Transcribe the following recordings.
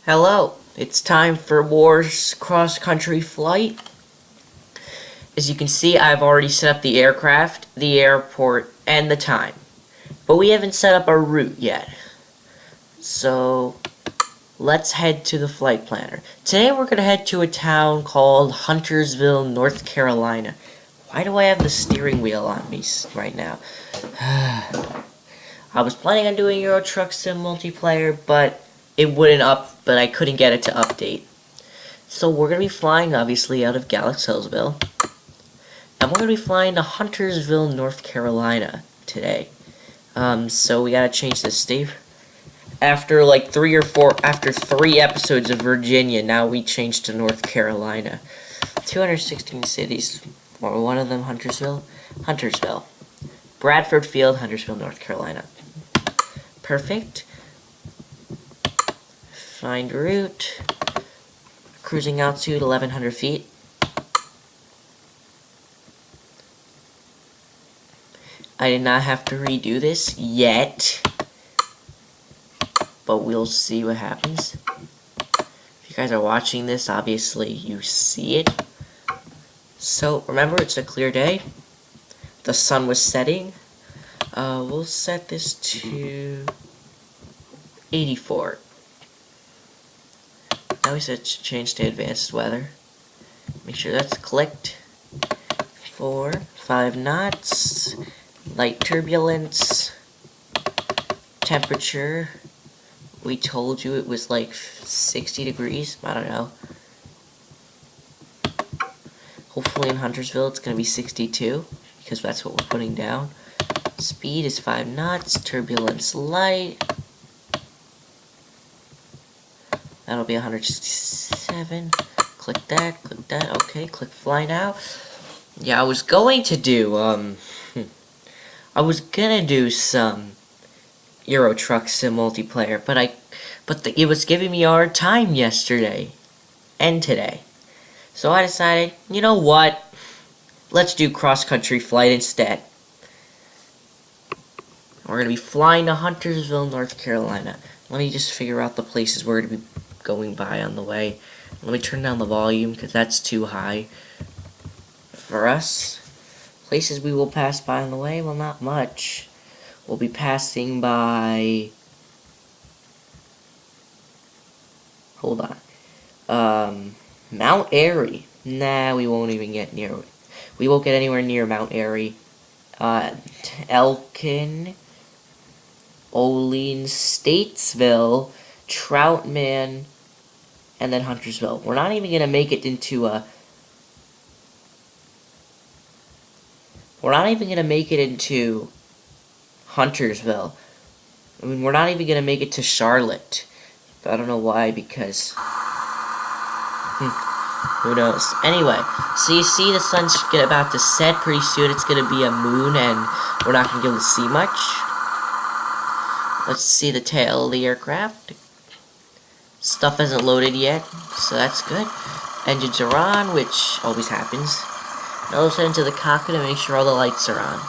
Hello, it's time for War's cross-country flight. As you can see, I've already set up the aircraft, the airport, and the time. But we haven't set up our route yet. So, let's head to the flight planner. Today we're going to head to a town called Huntersville, North Carolina. Why do I have the steering wheel on me right now? I was planning on doing Euro Truck Sim multiplayer, but it wouldn't but I couldn't get it to update. So we're going to be flying, obviously, out of Huntersville. And we're going to be flying to Huntersville, North Carolina today. So we got to change this state. After like 3 episodes of Virginia, now we changed to North Carolina. 216 cities, or one of them Huntersville. Bradford Field, Huntersville, North Carolina. Perfect. Find route. Cruising altitude 1,100 feet. I did not have to redo this yet, but we'll see what happens. If you guys are watching this, obviously you see it. So remember, it's a clear day. The sun was setting. We'll set this to 84. Now we said change to advanced weather. Make sure that's clicked. 5 knots. Light turbulence. Temperature. We told you it was like 60 degrees. I don't know. Hopefully in Huntersville it's going to be 62. Because that's what we're putting down. Speed is 5 knots. Turbulence light. That'll be 167. Click that. Okay, click fly now. Yeah, I was going to do, some Euro Truck Sim multiplayer, but it was giving me a hard time yesterday and today. So I decided, you know what? Let's do cross-country flight instead. We're going to be flying to Huntersville, North Carolina. Let me just figure out the places we're going to be going by on the way. Let me turn down the volume because that's too high for us. Places we will pass by on the way, well, not much. We'll be passing by... Hold on. Mount Airy. Nah, we won't even get near it. We won't get anywhere near Mount Airy. Elkin, Olean, Statesville, Troutman, and then Huntersville. We're not even going to make it into Huntersville. I mean, we're not even going to make it to Charlotte. I don't know why, because... who knows? Anyway, so you see the sun's about to set. Pretty soon it's going to be a moon, and we're not going to be able to see much. Let's see the tail of the aircraft. Stuff hasn't loaded yet, so that's good. Engines are on, which always happens. Now let's head into the cockpit and make sure all the lights are on.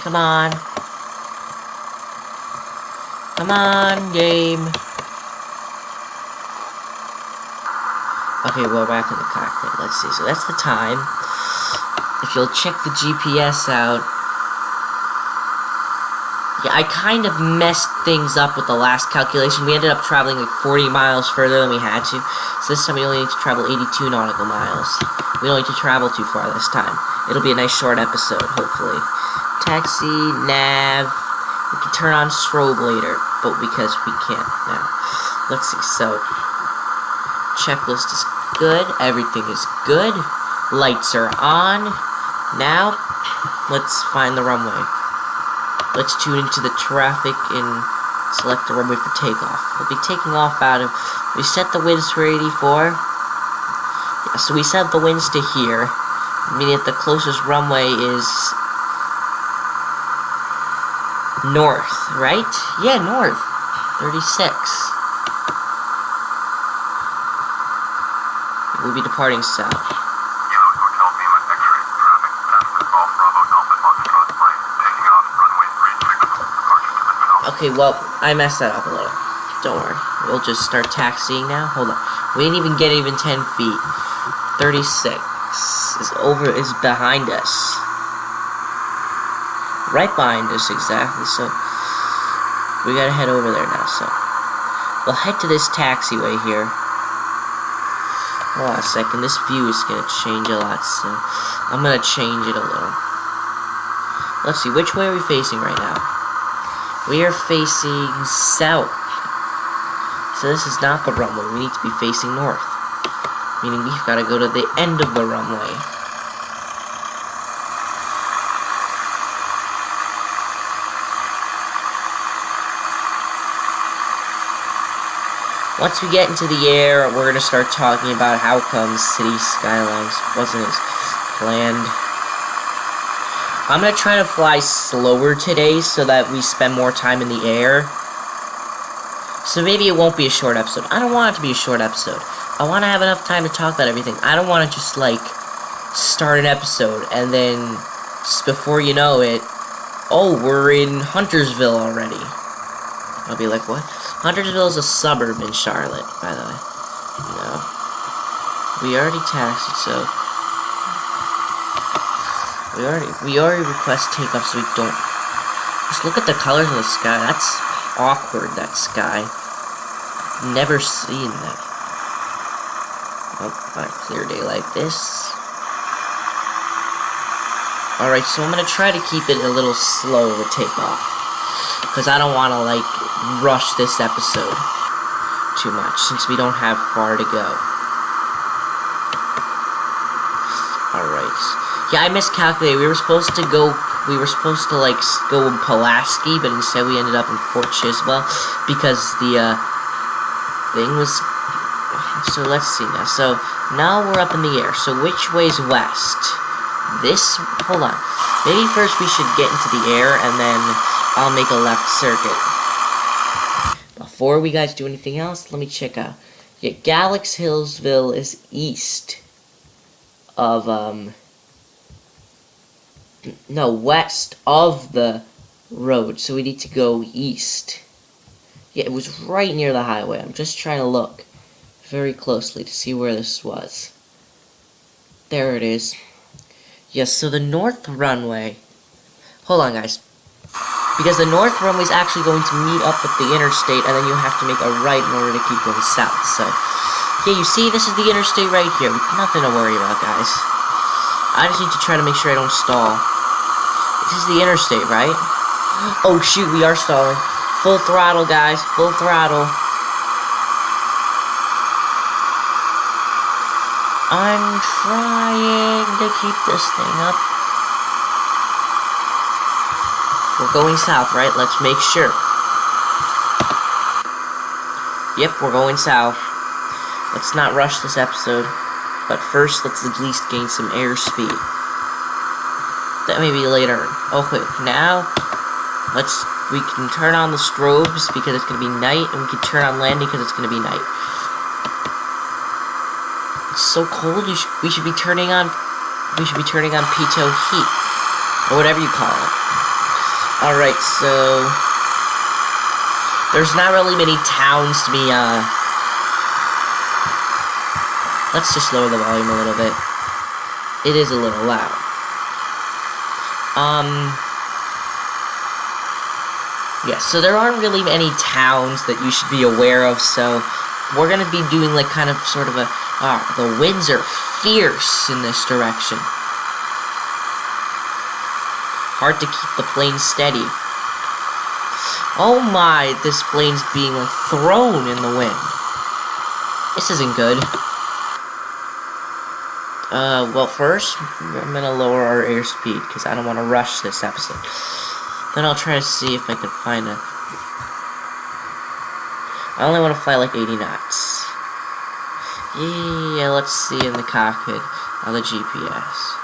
Come on. Come on, game. Okay, we're back in the cockpit. Let's see. So that's the time. If you'll check the GPS out. Yeah, I kind of messed things up with the last calculation. We ended up traveling like 40 miles further than we had to. So this time we only need to travel 82 nautical miles. We don't need to travel too far this time. It'll be a nice short episode, hopefully. Taxi, nav. We can turn on strobe later, but because we can't now. Let's see. So, checklist is good. Everything is good. Lights are on. Now, let's find the runway. Let's tune into the traffic and select the runway for takeoff. We'll be taking off we set the winds for 84. Yeah, so we set the winds to here, meaning that the closest runway is north, right? Yeah, north. 36. We'll be departing south. Okay, well, I messed that up a little. Don't worry. We'll just start taxiing now. Hold on. We didn't even get even 10 feet. 36 is behind us. Right behind us, exactly. So we gotta head over there now. So we'll head to this taxiway here. Hold on a second. This view is gonna change a lot, so I'm gonna change it a little. Let's see. Which way are we facing right now? We are facing south. So this is not the runway. We need to be facing north. Meaning we've got to go to the end of the runway. Once we get into the air, we're going to start talking about how come City Skylines wasn't as planned. I'm going to try to fly slower today so that we spend more time in the air. So maybe it won't be a short episode. I don't want it to be a short episode. I want to have enough time to talk about everything. I don't want to just, like, start an episode and then, just before you know it, oh, we're in Huntersville already. I'll be like, what? Huntersville is a suburb in Charlotte, by the way. No. We already taxied, so... We already request takeoff so we don't... Just look at the colors of the sky. That's awkward, that sky. Never seen that. Oh, on a clear day like this. Alright, so I'm gonna try to keep it a little slow to take off. Because I don't want to, like, rush this episode too much, since we don't have far to go. Alright. Yeah, I miscalculated. We were supposed to, like, go in Pulaski, but instead we ended up in Fort Chiswell, because the, thing was... So, let's see now. So, now we're up in the air. So, which way's west? This... Hold on. Maybe first we should get into the air, and then I'll make a left circuit. Before we guys do anything else, let me check out. Yeah, Hillsville is east of, no, west of the road, so we need to go east. Yeah, it was right near the highway. I'm just trying to look very closely to see where this was. There it is. Yes, so the north runway... Hold on, guys. Because the north runway is actually going to meet up with the interstate, and then you have to make a right in order to keep going south. So, yeah, you see, this is the interstate right here. Nothing to worry about, guys. I just need to try to make sure I don't stall. This is the interstate, right? Oh, shoot, we are stalling. Full throttle, guys. Full throttle. I'm trying to keep this thing up. We're going south, right? Let's make sure. Yep, we're going south. Let's not rush this episode. But first, let's at least gain some airspeed. That may be later. Okay, now, we can turn on the strobes because it's going to be night, and we can turn on landing because it's going to be night. It's so cold, we should be turning on pitot heat, or whatever you call it. Alright, so there's not really many towns to be, let's just lower the volume a little bit. It is a little loud. Yeah, so there aren't really any towns that you should be aware of, so we're gonna be doing, like, kind of, sort of a, the winds are fierce in this direction. Hard to keep the plane steady. Oh my, this plane's being, like, thrown in the wind. This isn't good. Well, first, I'm gonna lower our airspeed, because I don't want to rush this episode. Then I'll try to see if I can find a... I only want to fly, like, 80 knots. Yeah, let's see in the cockpit on the GPS.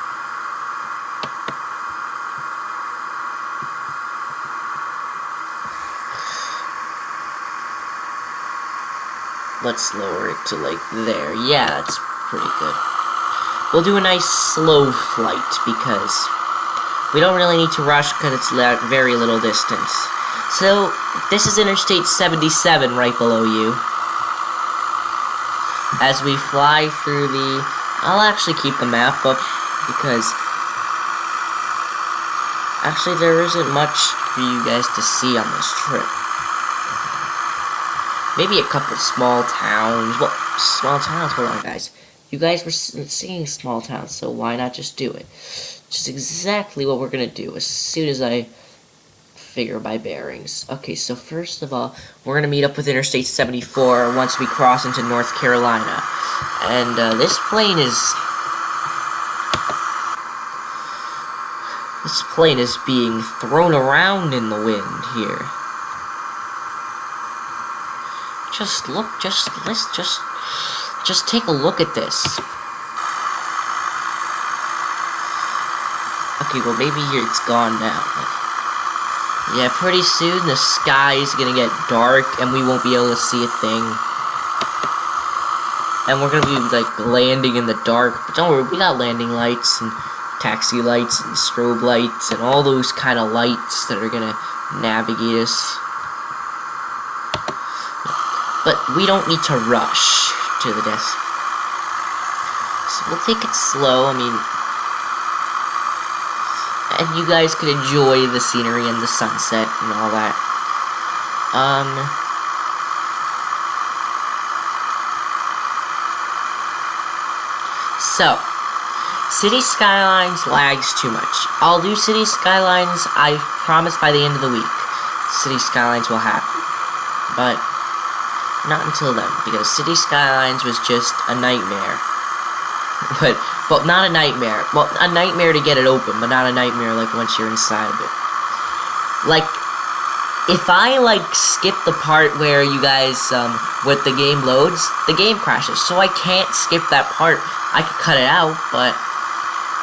Let's lower it to, like, there. Yeah, that's pretty good. We'll do a nice slow flight, because we don't really need to rush, because it's very little distance. So, this is Interstate 77 right below you. As we fly through the... I'll actually keep the map up, because... Actually, there isn't much for you guys to see on this trip. Maybe a couple small towns. Well, small towns, hold on guys. You guys were singing small towns, so why not just do it? Just exactly what we're gonna do as soon as I figure my bearings. Okay, so first of all, we're gonna meet up with Interstate 74 once we cross into North Carolina. And this plane is being thrown around in the wind here. Just look, just take a look at this. Okay, well maybe it's gone now. Yeah, pretty soon the sky is gonna get dark and we won't be able to see a thing. And we're gonna be like landing in the dark. But don't worry, we got landing lights and taxi lights and strobe lights and all those kind of lights that are gonna navigate us. But we don't need to rush to the desk. So we'll take it slow, I mean... And you guys could enjoy the scenery and the sunset and all that. So, City Skylines lags too much. I'll do City Skylines, I promise, by the end of the week. City Skylines will happen. But... not until then, because City Skylines was just a nightmare. But not a nightmare. Well, a nightmare to get it open, but not a nightmare, like, once you're inside of it. Like, if I, like, skip the part where you guys, with the game loads, the game crashes. So I can't skip that part. I could cut it out, but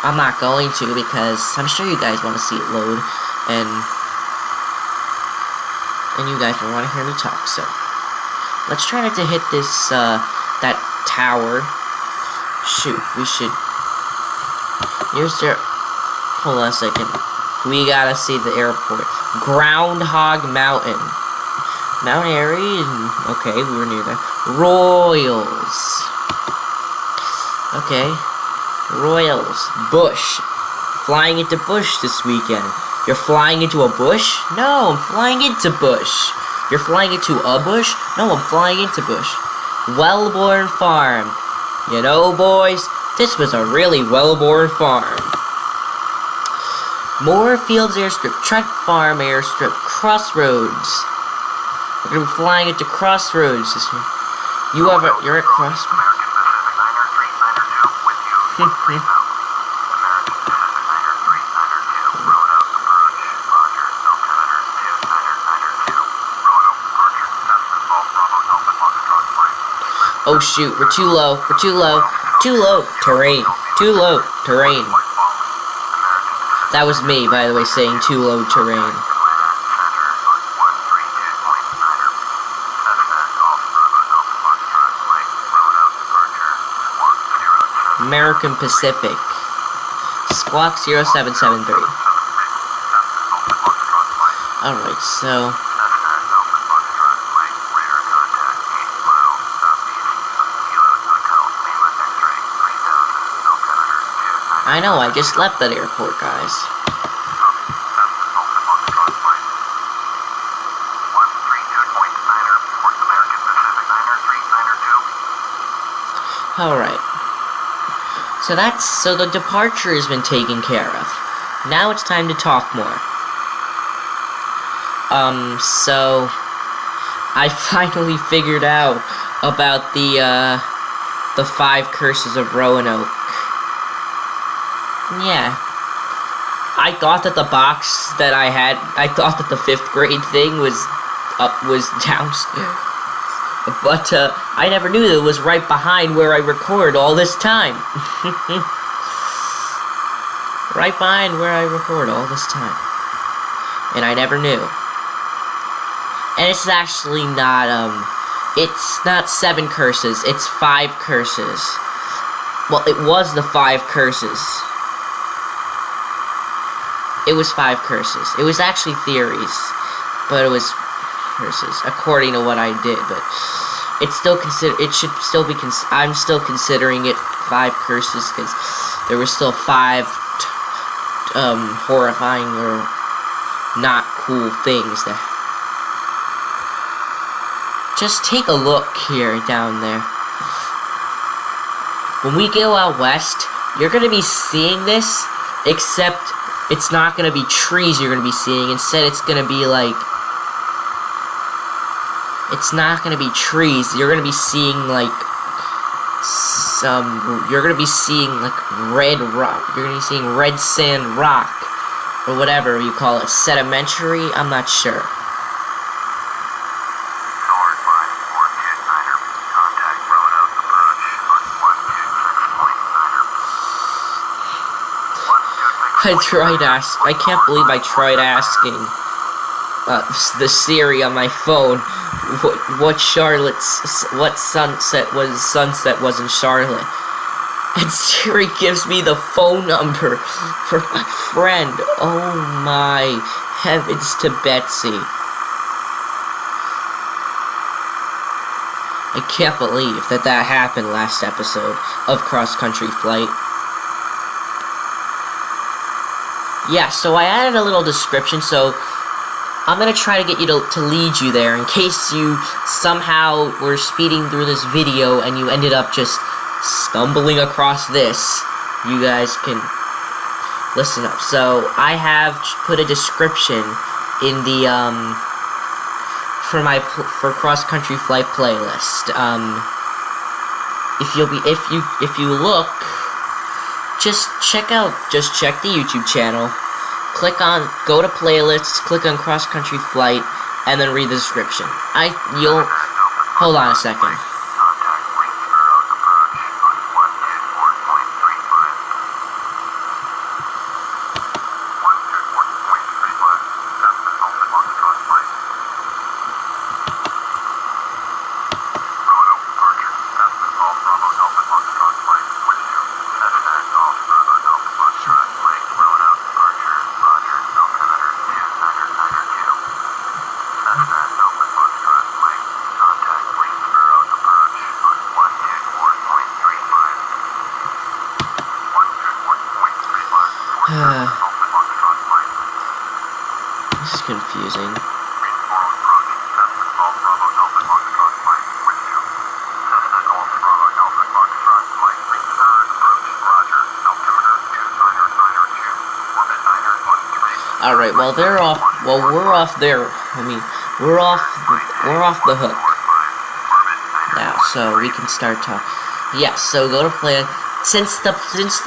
I'm not going to, because I'm sure you guys want to see it load, and you guys will want to hear me talk, so... Let's try not to hit this, that tower. Shoot, we should... Here's the... Hold on a second. We gotta see the airport. Groundhog Mountain. Mount Airy, okay, we were near there. Royals. Okay. Royals. Bush. Flying into Bush this weekend. You're flying into a bush? No, I'm flying into Bush. You're flying into a bush? No, I'm flying into Bush. Wellborn Farm. You know, boys, this was a really well-born farm. Moorfields Airstrip, Trent Farm Airstrip, Crossroads. We're gonna be flying into Crossroads this week. You're at Crossroads? Oh shoot, we're too low, terrain, too low, terrain. That was me, by the way, saying too low terrain. American Pacific. Squawk 0773. Alright, so... I know, I just left that airport, guys. Alright. So the departure has been taken care of. Now it's time to talk more. So I finally figured out about the 5 curses of Roanoke. Yeah. I thought that the box that I thought that the 5th grade thing was downstairs. But, I never knew that it was right behind where I record all this time. Right behind where I record all this time. And I never knew. And it's actually not, it's not 7 curses, it's 5 curses. Well, it was the 5 curses. It was 5 curses. It was actually theories. but it was curses according to what I did. But it's still it should still be I'm still considering it 5 curses because there were still 5 horrifying or not cool things that. Just take a look here down there. When we go out west, you're gonna be seeing this, except it's not gonna be trees you're gonna be seeing. Instead, it's gonna be like, it's not gonna be trees. You're gonna be seeing like you're gonna be seeing like red rock. You're gonna be seeing red sand rock, or whatever you call it, sedimentary. I'm not sure. I can't believe I tried asking the Siri on my phone what sunset was in Charlotte, and Siri gives me the phone number for my friend. Oh my heavens to Betsy! I can't believe that happened last episode of Cross Country Flight. Yeah, so I added a little description, so I'm gonna try to get you to lead you there in case you somehow were speeding through this video and you ended up just stumbling across this. You guys can listen up. So I have put a description in the for Cross Country Flight playlist. If you look. Just check the YouTube channel, go to playlists, click on Cross Country Flight, and then read the description. Hold on a second. This is confusing. Alright, well we're off there. We're off the hook now, so we can start talking. Yeah, so go to play. Since the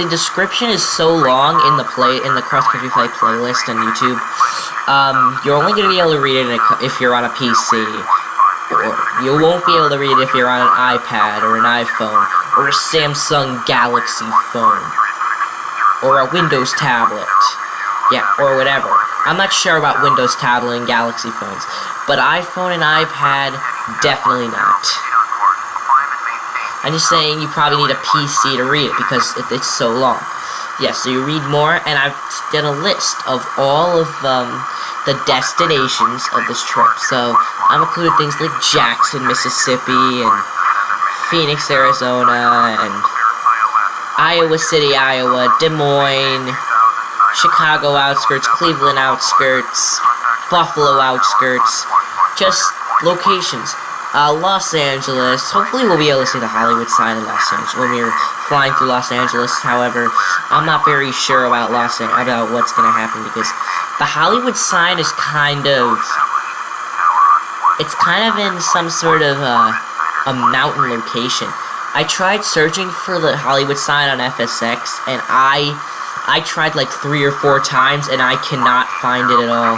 description is so long in the Cross Country Flight playlist on YouTube, you're only gonna be able to read it if you're on a PC, or you won't be able to read it if you're on an iPad or an iPhone or a Samsung Galaxy phone or a Windows tablet. Yeah, or whatever. I'm not sure about Windows tablet and Galaxy phones, but iPhone and iPad, definitely not. I'm just saying you probably need a PC to read it because it's so long. Yeah, so you read more, and I've done a list of all of the destinations of this trip. So I've included things like Jackson, Mississippi, and Phoenix, Arizona, and Iowa City, Iowa, Des Moines, Chicago outskirts, Cleveland outskirts, Buffalo outskirts, just locations. Los Angeles, hopefully we'll be able to see the Hollywood sign in Los Angeles when we're flying through Los Angeles. However, I'm not very sure about about what's going to happen because the Hollywood sign is it's kind of in some sort of a mountain location. I tried searching for the Hollywood sign on FSX, and I tried like 3 or 4 times, and I cannot find it at all.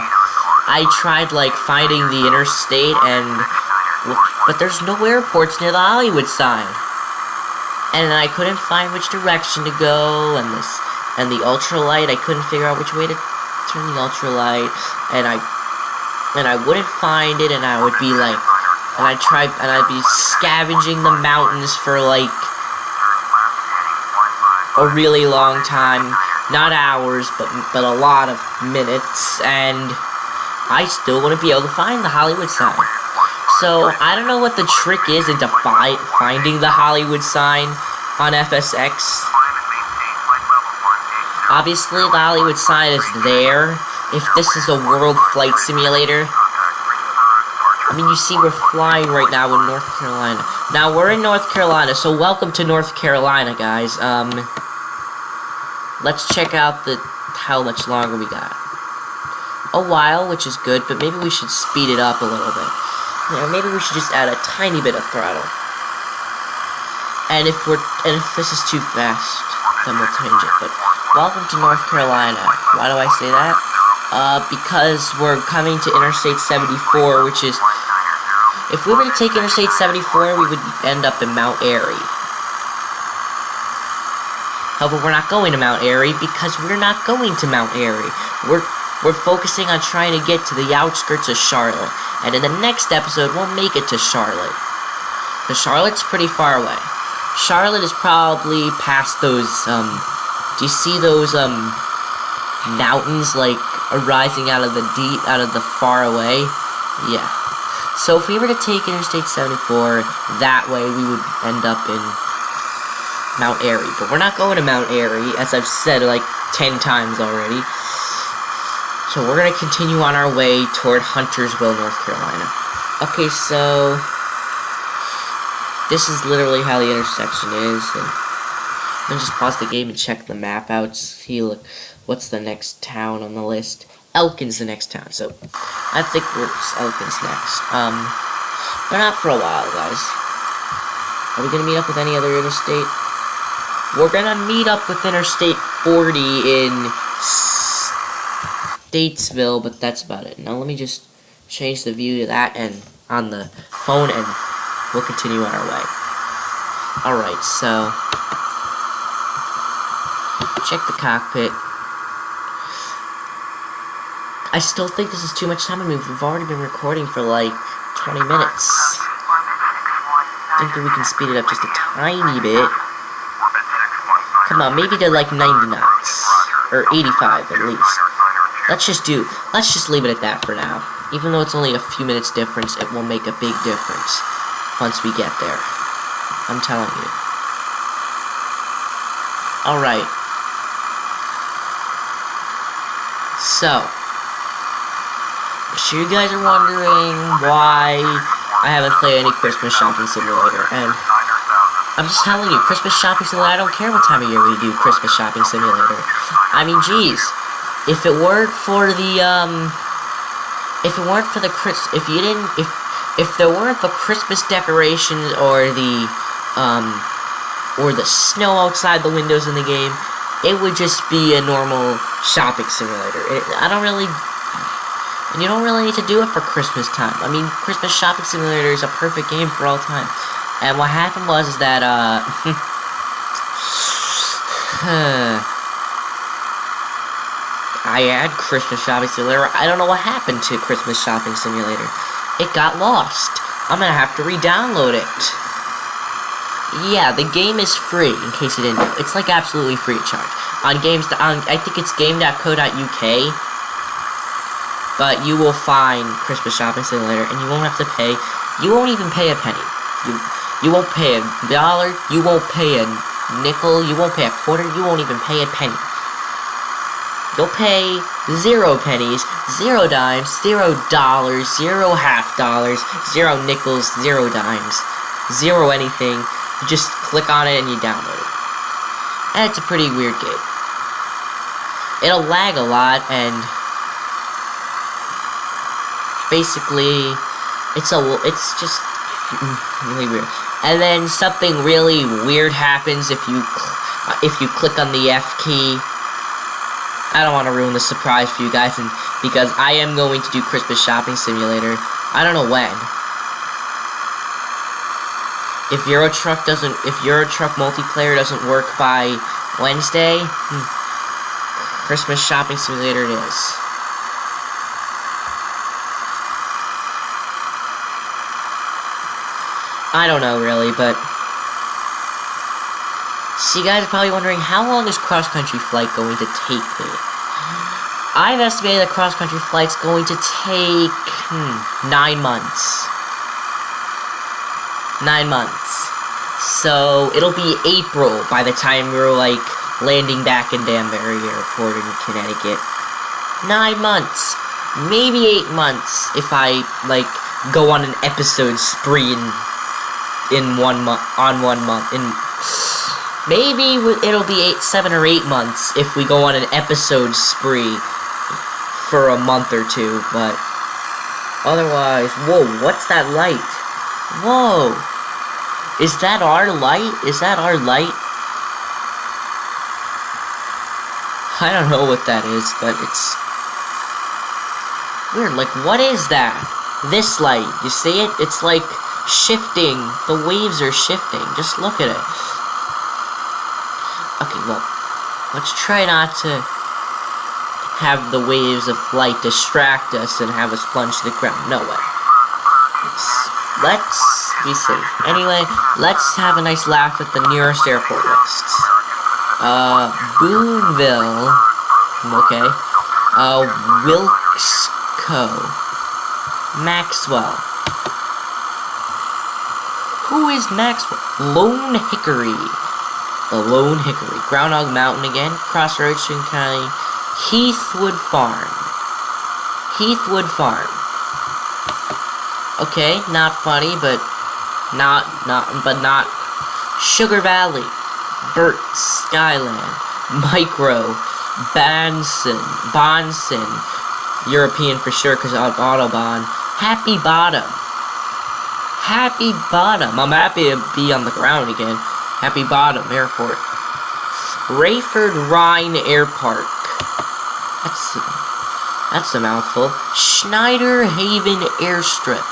I tried like finding the interstate, but there's no airports near the Hollywood sign, and I couldn't find which direction to go, and the ultralight, I couldn't figure out which way to turn the ultralight, and I wouldn't find it, and I would be like, I'd be scavenging the mountains for like a really long time, not hours, but a lot of minutes, and I still wouldn't be able to find the Hollywood sign. So, I don't know what the trick is into finding the Hollywood sign on FSX. Obviously, the Hollywood sign is there. If this is a world flight simulator, I mean, you see we're flying right now in North Carolina. Now, we're in North Carolina, so welcome to North Carolina, guys. Let's check out how much longer we got. A while, which is good, but maybe we should speed it up a little bit. Yeah, maybe we should just add a tiny bit of throttle. And if this is too fast, then we'll change it. But welcome to North Carolina. Why do I say that? Because we're coming to Interstate 74, which is... If we were to take Interstate 74, we would end up in Mount Airy. However, we're not going to Mount Airy because we're not going to Mount Airy. We're focusing on trying to get to the outskirts of Charlotte. And in the next episode, we'll make it to Charlotte. Because Charlotte's pretty far away. Charlotte is probably past those, do you see those, mountains, like, arising out of the far away? Yeah. So if we were to take Interstate 74, that way we would end up in Mount Airy. But we're not going to Mount Airy, as I've said, like, 10 times already. So we're going to continue on our way toward Huntersville, North Carolina. Okay, so this is literally how the intersection is. And I'm going to just pause the game and check the map out. See, look, what's the next town on the list? Elkin's the next town, so I think Elkin's next. But not for a while, guys. Are we going to meet up with any other interstate? We're going to meet up with Interstate 40 in Statesville, but that's about it. Now let me just change the view to that and on the phone, and we'll continue on our way. Alright, so check the cockpit. I still think this is too much time. I mean, we've already been recording for like 20 minutes. I think that we can speed it up just a tiny bit. Come on, maybe to like 90 knots. Or 85 at least. Let's just leave it at that for now. Even though it's only a few minutes difference, it will make a big difference once we get there. I'm telling you. Alright. So, I'm sure you guys are wondering why I haven't played any Christmas Shopping Simulator, and I'm just telling you, Christmas Shopping Simulator, I don't care what time of year we do Christmas Shopping Simulator. I mean, geez. If it weren't for the, if there weren't the Christmas decorations or the snow outside the windows in the game, it would just be a normal shopping simulator. And you don't really need to do it for Christmas time. I mean, Christmas Shopping Simulator is a perfect game for all time. And what happened was that, I had Christmas Shopping Simulator. I don't know what happened to Christmas Shopping Simulator. It got lost. I'm gonna have to re-download it. Yeah, the game is free, in case you didn't know. It's like absolutely free of charge. I think it's game.co.uk. But you will find Christmas Shopping Simulator, and you won't have to pay. You won't even pay a penny. You won't pay $1. You won't pay a nickel. You won't pay a quarter. You won't even pay a penny. You'll pay 0 pennies, 0 dimes, $0, 0 half dollars, 0 nickels, 0 dimes, 0 anything. You just click on it and you download it. And it's a pretty weird game. It'll lag a lot, and basically, it's just really weird. And then something really weird happens if you click on the F key. I don't want to ruin the surprise for you guys, because I am going to do Christmas Shopping Simulator. I don't know when. If Euro Truck multiplayer doesn't work by Wednesday, Christmas Shopping Simulator it is. I don't know really, but so you guys are probably wondering, how long is cross-country flight going to take me? I've estimated the cross-country flight's going to take 9 months. 9 months. So it'll be April by the time we're like landing back in Danbury Airport in Connecticut. 9 months, maybe 8 months if I like go on an episode spree in 1 month. Maybe it'll be 7 or 8 months if we go on an episode spree for a month or two, but otherwise, whoa, what's that light? Whoa, is that our light? Is that our light? I don't know what that is, but it's weird. Like, what is that? This light, you see it? It's like shifting. The waves are shifting. Just look at it. Okay, well, let's try not to have the waves of light distract us and have us plunge to the ground. No way. Let's be safe. Anyway, let's have a nice laugh at the nearest airport lists. Boonville. Okay. Wilkesco. Maxwell. Who is Maxwell? Lone Hickory. The Lone Hickory. Groundhog Mountain again. Crossroads, String County. Heathwood Farm. Heathwood Farm. Okay, not funny, but not Sugar Valley. Burt, Skyland. Micro. Bonson. European for sure because of Autobahn. Happy Bottom. Happy Bottom. I'm happy to be on the ground again. Happy Bottom Airport. Rayford Rhine Air Park. That's a mouthful. Schneider Haven Airstrip.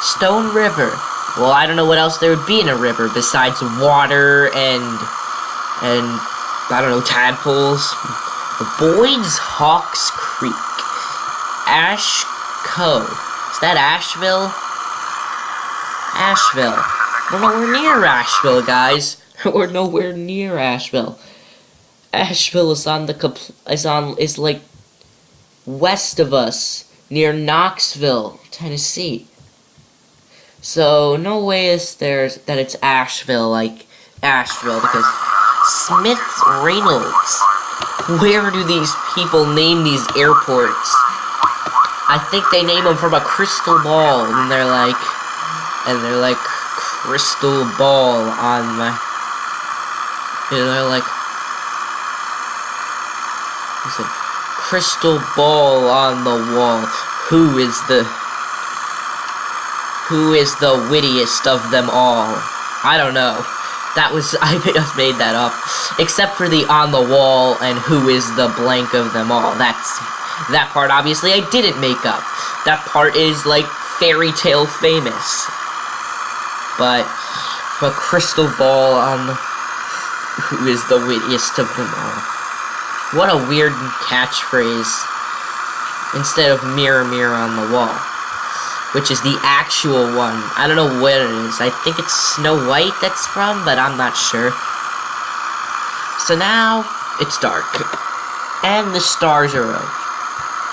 Stone River. Well, I don't know what else there would be in a river besides water and I don't know, tadpoles. Boyd's Hawks Creek. Ashco. Is that Asheville? Asheville. We're nowhere near Asheville, guys. We're nowhere near Asheville. Asheville is is like west of us, near Knoxville, Tennessee. So no way is there that it's Asheville, like Asheville, because Smith Reynolds. Where do these people name these airports? I think they name them from a crystal ball, and they're like crystal ball on my. They're like. Listen, crystal ball on the wall. Who is the wittiest of them all? I don't know. I just made that up. Except for the on the wall and who is the blank of them all. That part obviously I didn't make up. That part is like fairy tale famous. But a crystal ball on who is the wittiest of them all. What a weird catchphrase. Instead of mirror, mirror on the wall. Which is the actual one. I don't know what it is. I think it's Snow White that's from, but I'm not sure. So now, it's dark. And the stars are out.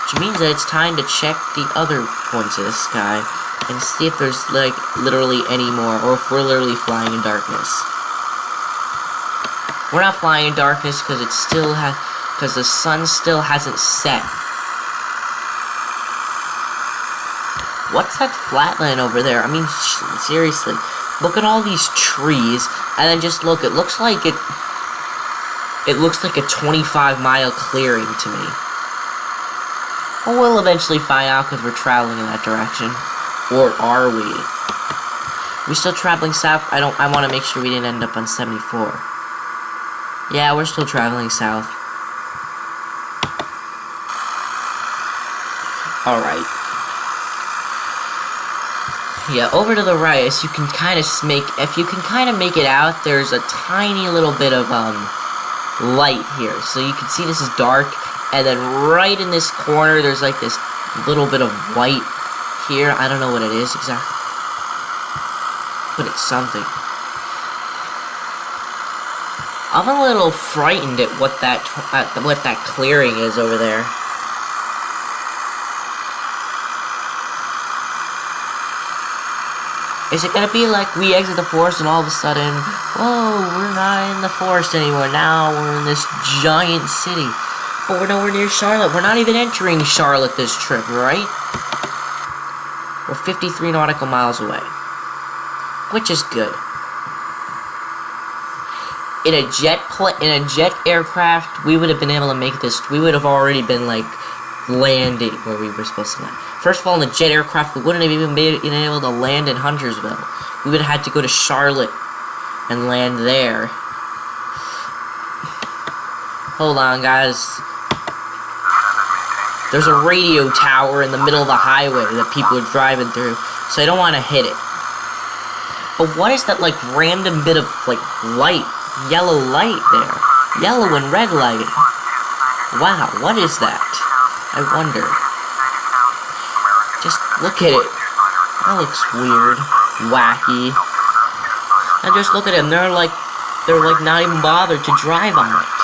Which means that it's time to check the other points of the sky. And see if there's, like, literally any more. Or if we're literally flying in darkness. We're not flying in darkness because it still because the sun still hasn't set. What's that flatland over there? I mean, seriously. Look at all these trees, and then just look. It looks like a 25-mile clearing to me. Well, we'll eventually find out because we're traveling in that direction. Or are we? We still traveling south? I want to make sure we didn't end up on 74. Yeah, we're still traveling south. Alright. Yeah, over to the right, as you can kind of if you can kind of make it out, there's a tiny little bit of, light here. So you can see this is dark, and then right in this corner, there's like this little bit of white here. I don't know what it is exactly, but it's something. I'm a little frightened at what that clearing is over there. Is it gonna be like we exit the forest and all of a sudden, whoa, we're not in the forest anymore, now we're in this giant city. But we're nowhere near Charlotte. We're not even entering Charlotte this trip, right? We're 53 nautical miles away. Which is good. In a jet aircraft, we would have been able to make this. We would have already been like landing where we were supposed to land. First of all, in a jet aircraft, we wouldn't have even been able to land in Huntersville. We would have had to go to Charlotte and land there. Hold on, guys. There's a radio tower in the middle of the highway that people are driving through, so I don't want to hit it. But what is that, like, random bit of, like, light? Yellow light there. Yellow and red light. Wow, what is that? I wonder. Just look at it. That looks weird. Wacky. And just look at them. They're like not even bothered to drive on it.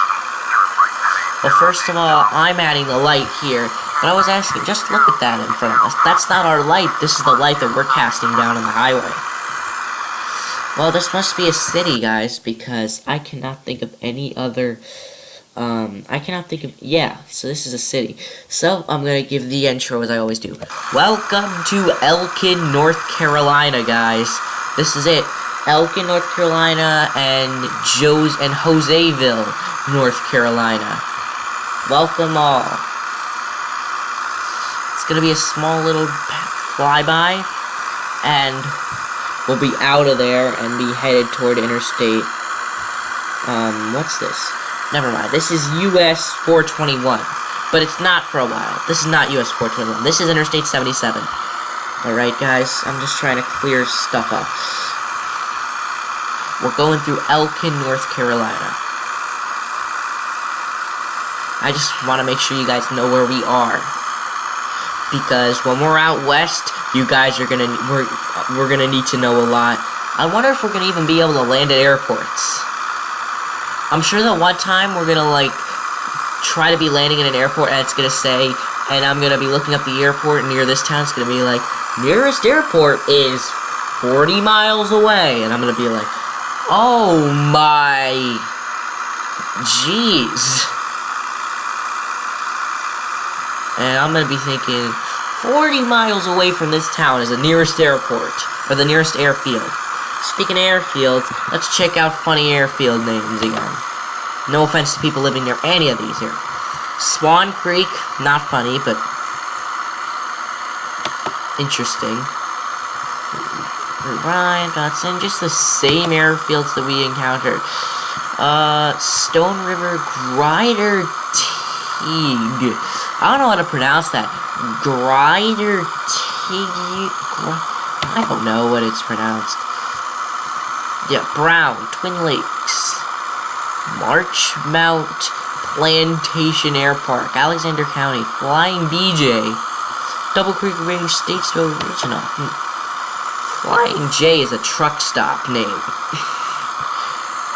Well, first of all, I'm adding the light here. But I was asking, just look at that in front of us. That's not our light. This is the light that we're casting down on the highway. Well, this must be a city, guys, because I cannot think of any other, yeah, so this is a city. So, I'm gonna give the intro as I always do. Welcome to Elkin, North Carolina, guys. This is it. Elkin, North Carolina, and Joseville, North Carolina. Welcome all. It's gonna be a small little flyby, and we'll be out of there and be headed toward interstate. What's this? Never mind. This is US 421. But it's not for a while. This is not US 421. This is Interstate 77. Alright, guys. I'm just trying to clear stuff up. We're going through Elkin, North Carolina. I just want to make sure you guys know where we are. Because when we're out west, you guys are gonna we're gonna need to know a lot. I wonder if we're gonna even be able to land at airports. I'm sure that one time we're gonna like try to be landing in an airport and it's gonna say, and I'm gonna be looking up the airport near this town. It's gonna be like, nearest airport is 40 miles away, and I'm gonna be like, oh my, jeez. And I'm gonna be thinking, 40 miles away from this town is the nearest airport, or the nearest airfield. Speaking of airfields, let's check out funny airfield names again. No offense to people living near any of these here. Swan Creek, not funny, but interesting. Ryan, Dotson, just the same airfields that we encountered. Stone River, Grider, Teague. I don't know how to pronounce that. Grider, Teague. I don't know what it's pronounced. Yeah, Brown, Twin Lakes, Marchmount Plantation Air Park, Alexander County, Flying BJ, Double Creek Range, Statesville Regional. Flying J is a truck stop name.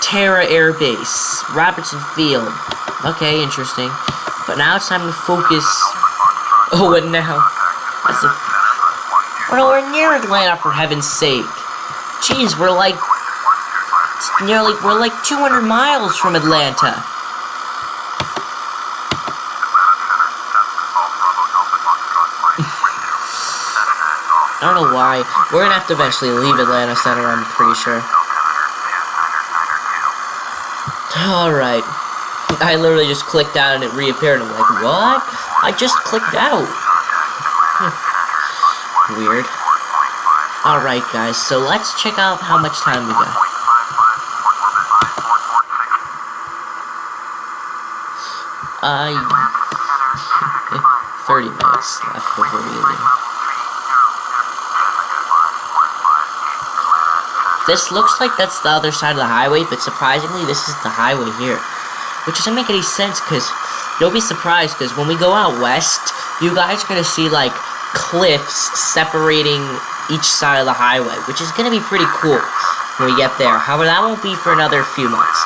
Terra Air Base, Robertson Field. Okay, interesting. But now it's time to focus. Oh, what now? We're nowhere near Atlanta, for heaven's sake. Jeez, we're like 200 miles from Atlanta. I don't know why. We're gonna have to eventually leave Atlanta Center, I'm pretty sure. Alright. I literally just clicked out and it reappeared. I'm like, what? I just clicked out. Weird. Alright, guys. So let's check out how much time we got. 30 minutes left before we leave. This looks like that's the other side of the highway, but surprisingly, this is the highway here. Which doesn't make any sense, because you'll be surprised, because when we go out west, you guys are going to see, like, cliffs separating each side of the highway, which is going to be pretty cool when we get there. However, that won't be for another few months.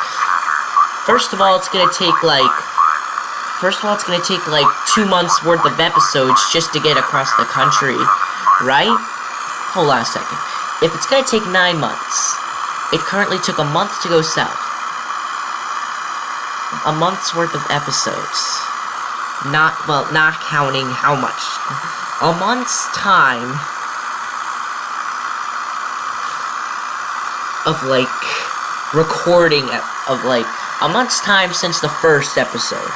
First of all, it's gonna take like 2 months worth of episodes just to get across the country, right? Hold on a second. If it's gonna take 9 months, it currently took a month to go south. A month's worth of episodes. Not counting how much. A month's time of like recording of like a month's time since the first episode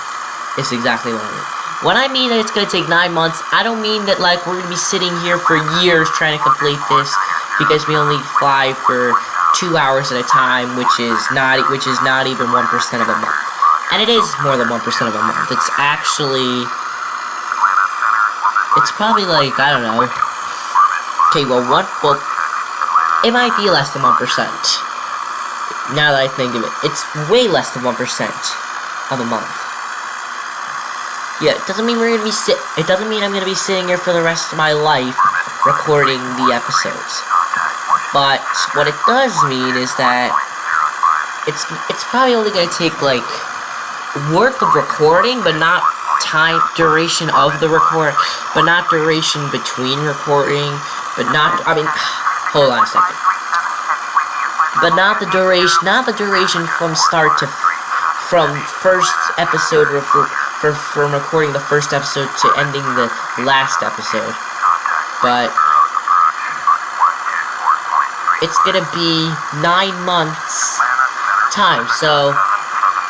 is exactly what I mean. When I mean that it's gonna take 9 months, I don't mean that like we're gonna be sitting here for years trying to complete this because we only fly for 2 hours at a time, which is not even 1% of a month. And it is more than 1% of a month. It's actually, it's probably like, I don't know. Okay, well, it might be less than 1%. Now that I think of it, it's way less than 1% of a month. Yeah, it doesn't mean it doesn't mean I'm gonna be sitting here for the rest of my life recording the episodes. But what it does mean is that it's probably only gonna take like worth of recording, but not duration of the record, but not duration between recording, but not, I mean, hold on a second. But not the duration from first episode, from recording the first episode to ending the last episode. But it's gonna be 9 months time, so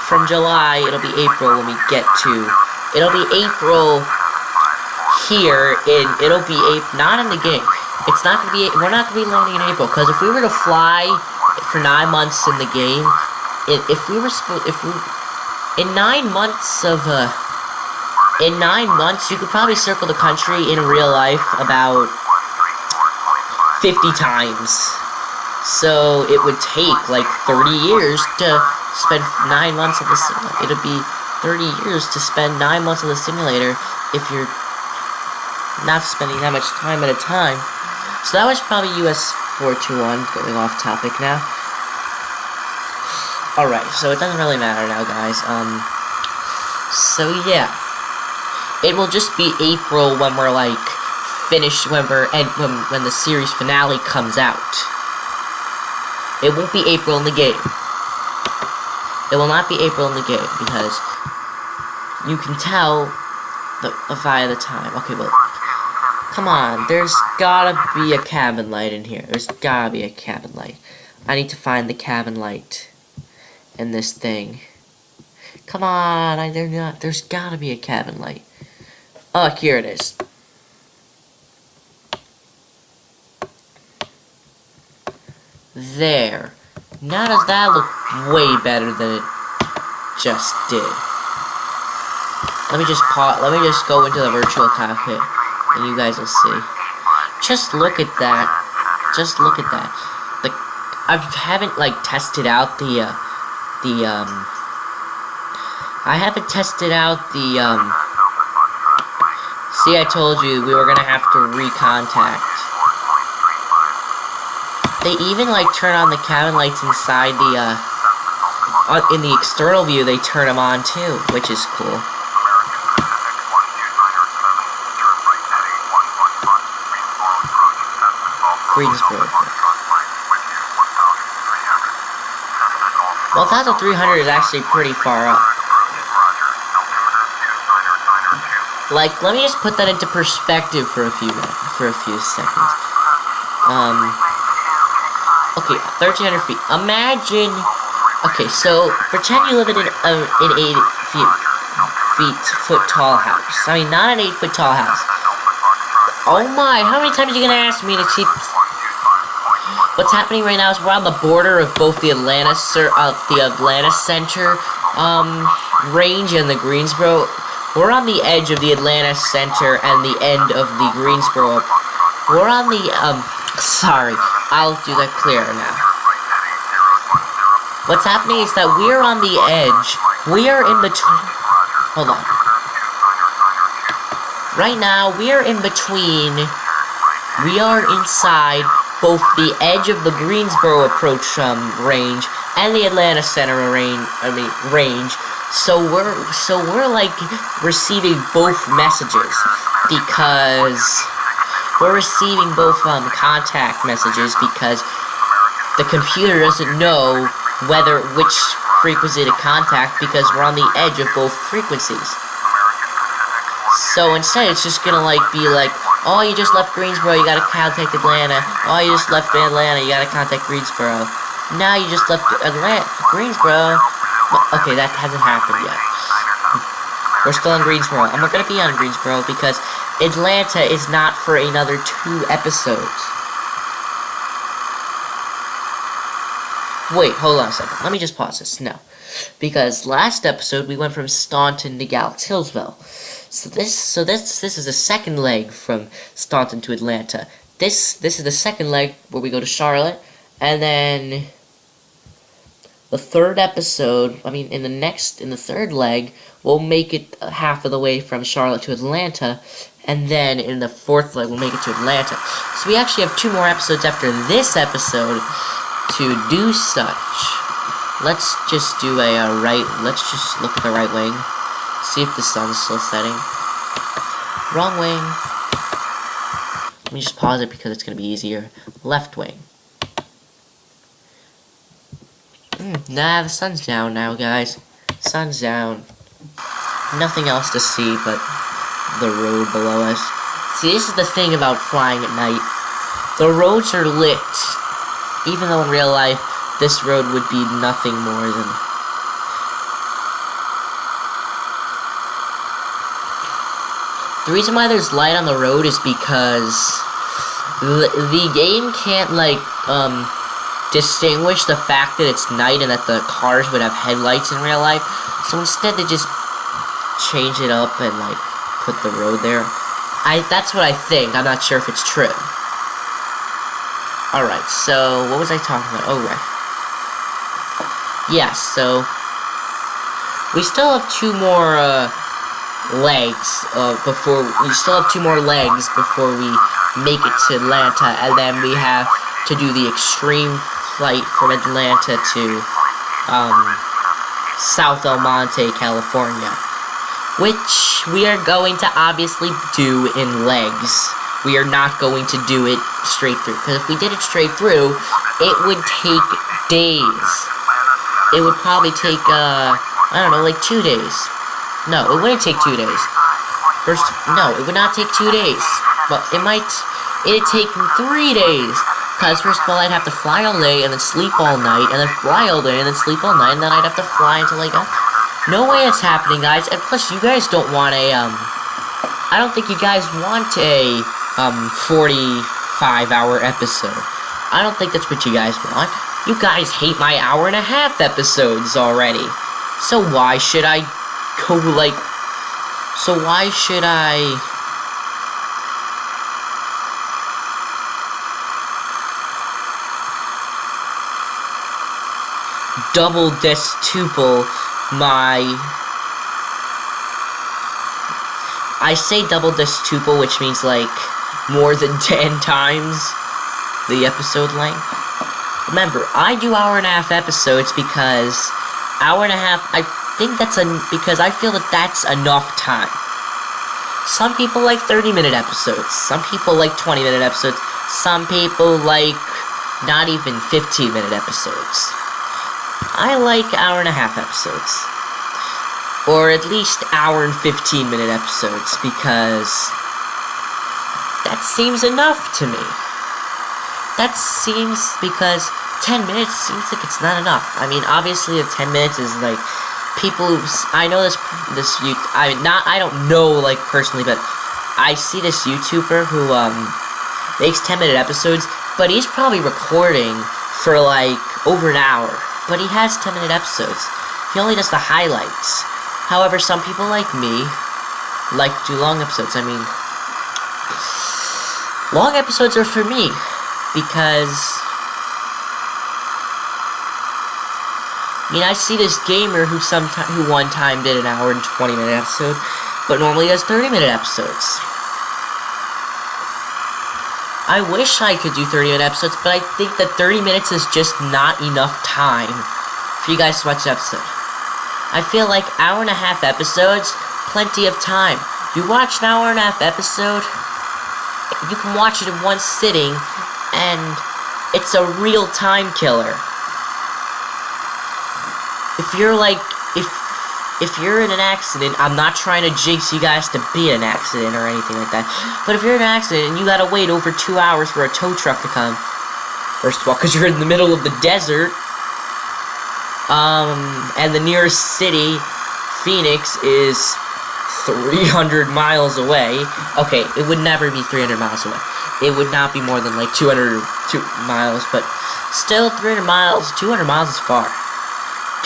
from July, it'll be April when we get to, it'll be April here, it'll be not in the game. It's not gonna be, we're not gonna be landing in April, because if we were to fly for 9 months in the game, in 9 months you could probably circle the country in real life about 50 times. So it would take like 30 years to spend 9 months of the simulator. It'll be 30 years to spend 9 months of the simulator if you're not spending that much time at a time. So that was probably US 421, going off topic now. Alright, so it doesn't really matter now, guys. So yeah. It will just be April when we're like finished, when the series finale comes out. It won't be April in the game. It will not be April in the game, because you can tell via the time. Okay, well, come on, there's gotta be a cabin light in here. There's gotta be a cabin light. I need to find the cabin light in this thing. Come on, there's gotta be a cabin light. Oh, here it is. There. Now does that look way better than it just did? Let me just go into the virtual cockpit, and you guys will see. Just look at that. Just look at that. Like, I haven't like tested out I haven't tested out the see, I told you we were gonna have to recontact. They even like turn on the cabin lights inside the in the external view. They turn them on too, which is cool. Greensboro. 1,300 is actually pretty far up. Like, let me just put that into perspective for a few seconds. Okay, 1,300 feet. Imagine. Okay, so pretend you live in an 8-foot tall house. I mean, not an 8-foot tall house. Oh my! How many times are you gonna ask me to keep? What's happening right now is we're on the border of both the Atlanta Center range and the Greensboro. We're on the edge of the Atlanta Center and the end of the Greensboro. We're on the sorry, I'll do that clearer now. What's happening is that we're on the edge. We are in between. Hold on. Right now, we are in between. We are inside both the edge of the Greensboro approach range and the Atlanta Center range. So we're like receiving both messages because we're receiving both contact messages because the computer doesn't know which frequency to contact because we're on the edge of both frequencies. So instead, it's just gonna be like, oh, you just left Greensboro, you gotta contact Atlanta. Oh, you just left Atlanta, you gotta contact Greensboro. Now you just left Greensboro. Okay, that hasn't happened yet. We're still on Greensboro. I'm not gonna be on Greensboro because Atlanta is not for another 2 episodes. Wait, hold on a second. Let me just pause this. No. Because last episode we went from Staunton to Huntersville. So this is the second leg from Staunton to Atlanta. This is the second leg where we go to Charlotte, and then the third episode, in the third leg, we'll make it half of the way from Charlotte to Atlanta, and then in the fourth leg we'll make it to Atlanta. So we actually have 2 more episodes after this episode to do such. Let's just do let's just look at the right wing. See if the sun's still setting. Wrong wing. Let me just pause it because it's going to be easier. Left wing. Nah, the sun's down now, guys. Sun's down. Nothing else to see but the road below us. See, this is the thing about flying at night. The roads are lit. Even though in real life, this road would be nothing more than... The reason why there's light on the road is because the game can't, distinguish the fact that it's night and that the cars would have headlights in real life. So instead they just change it up and, put the road there. That's what I think. I'm not sure if it's true. Alright, so what was I talking about? Oh, right. Yes, so we still have 2 more, legs before we make it to Atlanta, and then we have to do the extreme flight from Atlanta to South El Monte, California, which we are going to obviously do in legs. We are not going to do it straight through, because if we did it straight through, it would take days. It would probably take I don't know, 2 days. No, it wouldn't take 2 days. No, it would not take 2 days. But it'd take 3 days. Because first of all, I'd have to fly all day, and then sleep all night, and then fly all day, and then sleep all night, and then I'd have to fly until no way it's happening, guys. And plus, you guys don't want I don't think you guys want a, 45-hour episode. I don't think that's what you guys want. You guys hate my hour-and-a-half episodes already. So why should I go, so why should I... double destuple my... I say double destuple, which means, more than 10 times the episode length. Remember, I do hour-and-a-half episodes because hour-and-a-half, I think that's because I feel that that's enough time. Some people like 30-minute episodes. Some people like 20-minute episodes. Some people like not even 15-minute episodes. I like hour-and-a-half episodes. Or at least hour and 15-minute episodes, because that seems enough to me. That seems, because 10 minutes seems like it's not enough. I mean, obviously, the 10 minutes is people who, I know I don't know, personally, but I see this YouTuber who, makes 10-minute episodes, but he's probably recording for, over an hour. But he has 10-minute episodes. He only does the highlights. However, some people like me like to do long episodes. I mean, long episodes are for me, because I see this gamer who one time did an hour and 20-minute episode, but normally does 30-minute episodes. I wish I could do 30-minute episodes, but I think that 30 minutes is just not enough time for you guys to watch the episode. I feel like hour-and-a-half episodes, plenty of time. You watch an hour-and-a-half episode, you can watch it in one sitting, and it's a real time killer. If you're like, if you're in an accident, I'm not trying to jinx you guys to be in an accident or anything like that, but if you're in an accident and you gotta wait over 2 hours for a tow truck to come, first of all, because you're in the middle of the desert, and the nearest city, Phoenix, is 300 miles away. Okay, it would never be 300 miles away. It would not be more than like 200 miles, but still 300 miles, 200 miles is far.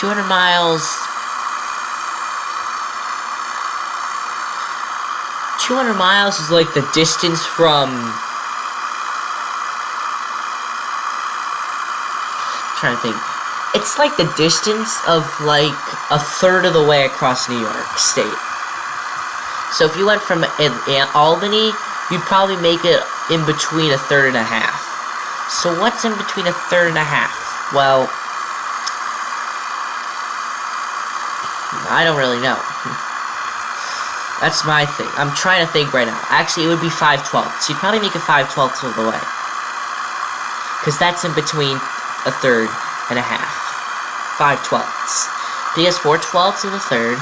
200 miles... 200 miles is like the distance from... I'm trying to think. It's like the distance of like a third of the way across New York State. So if you went from Albany, you'd probably make it in between a third and a half. So what's in between a third and a half? Well, I don't really know. That's my thing. I'm trying to think right now. Actually, it would be 5/12. So you'd probably make it 5/12 of the way. Because that's in between a third and a half. 5/12. Because 4/12 of the third,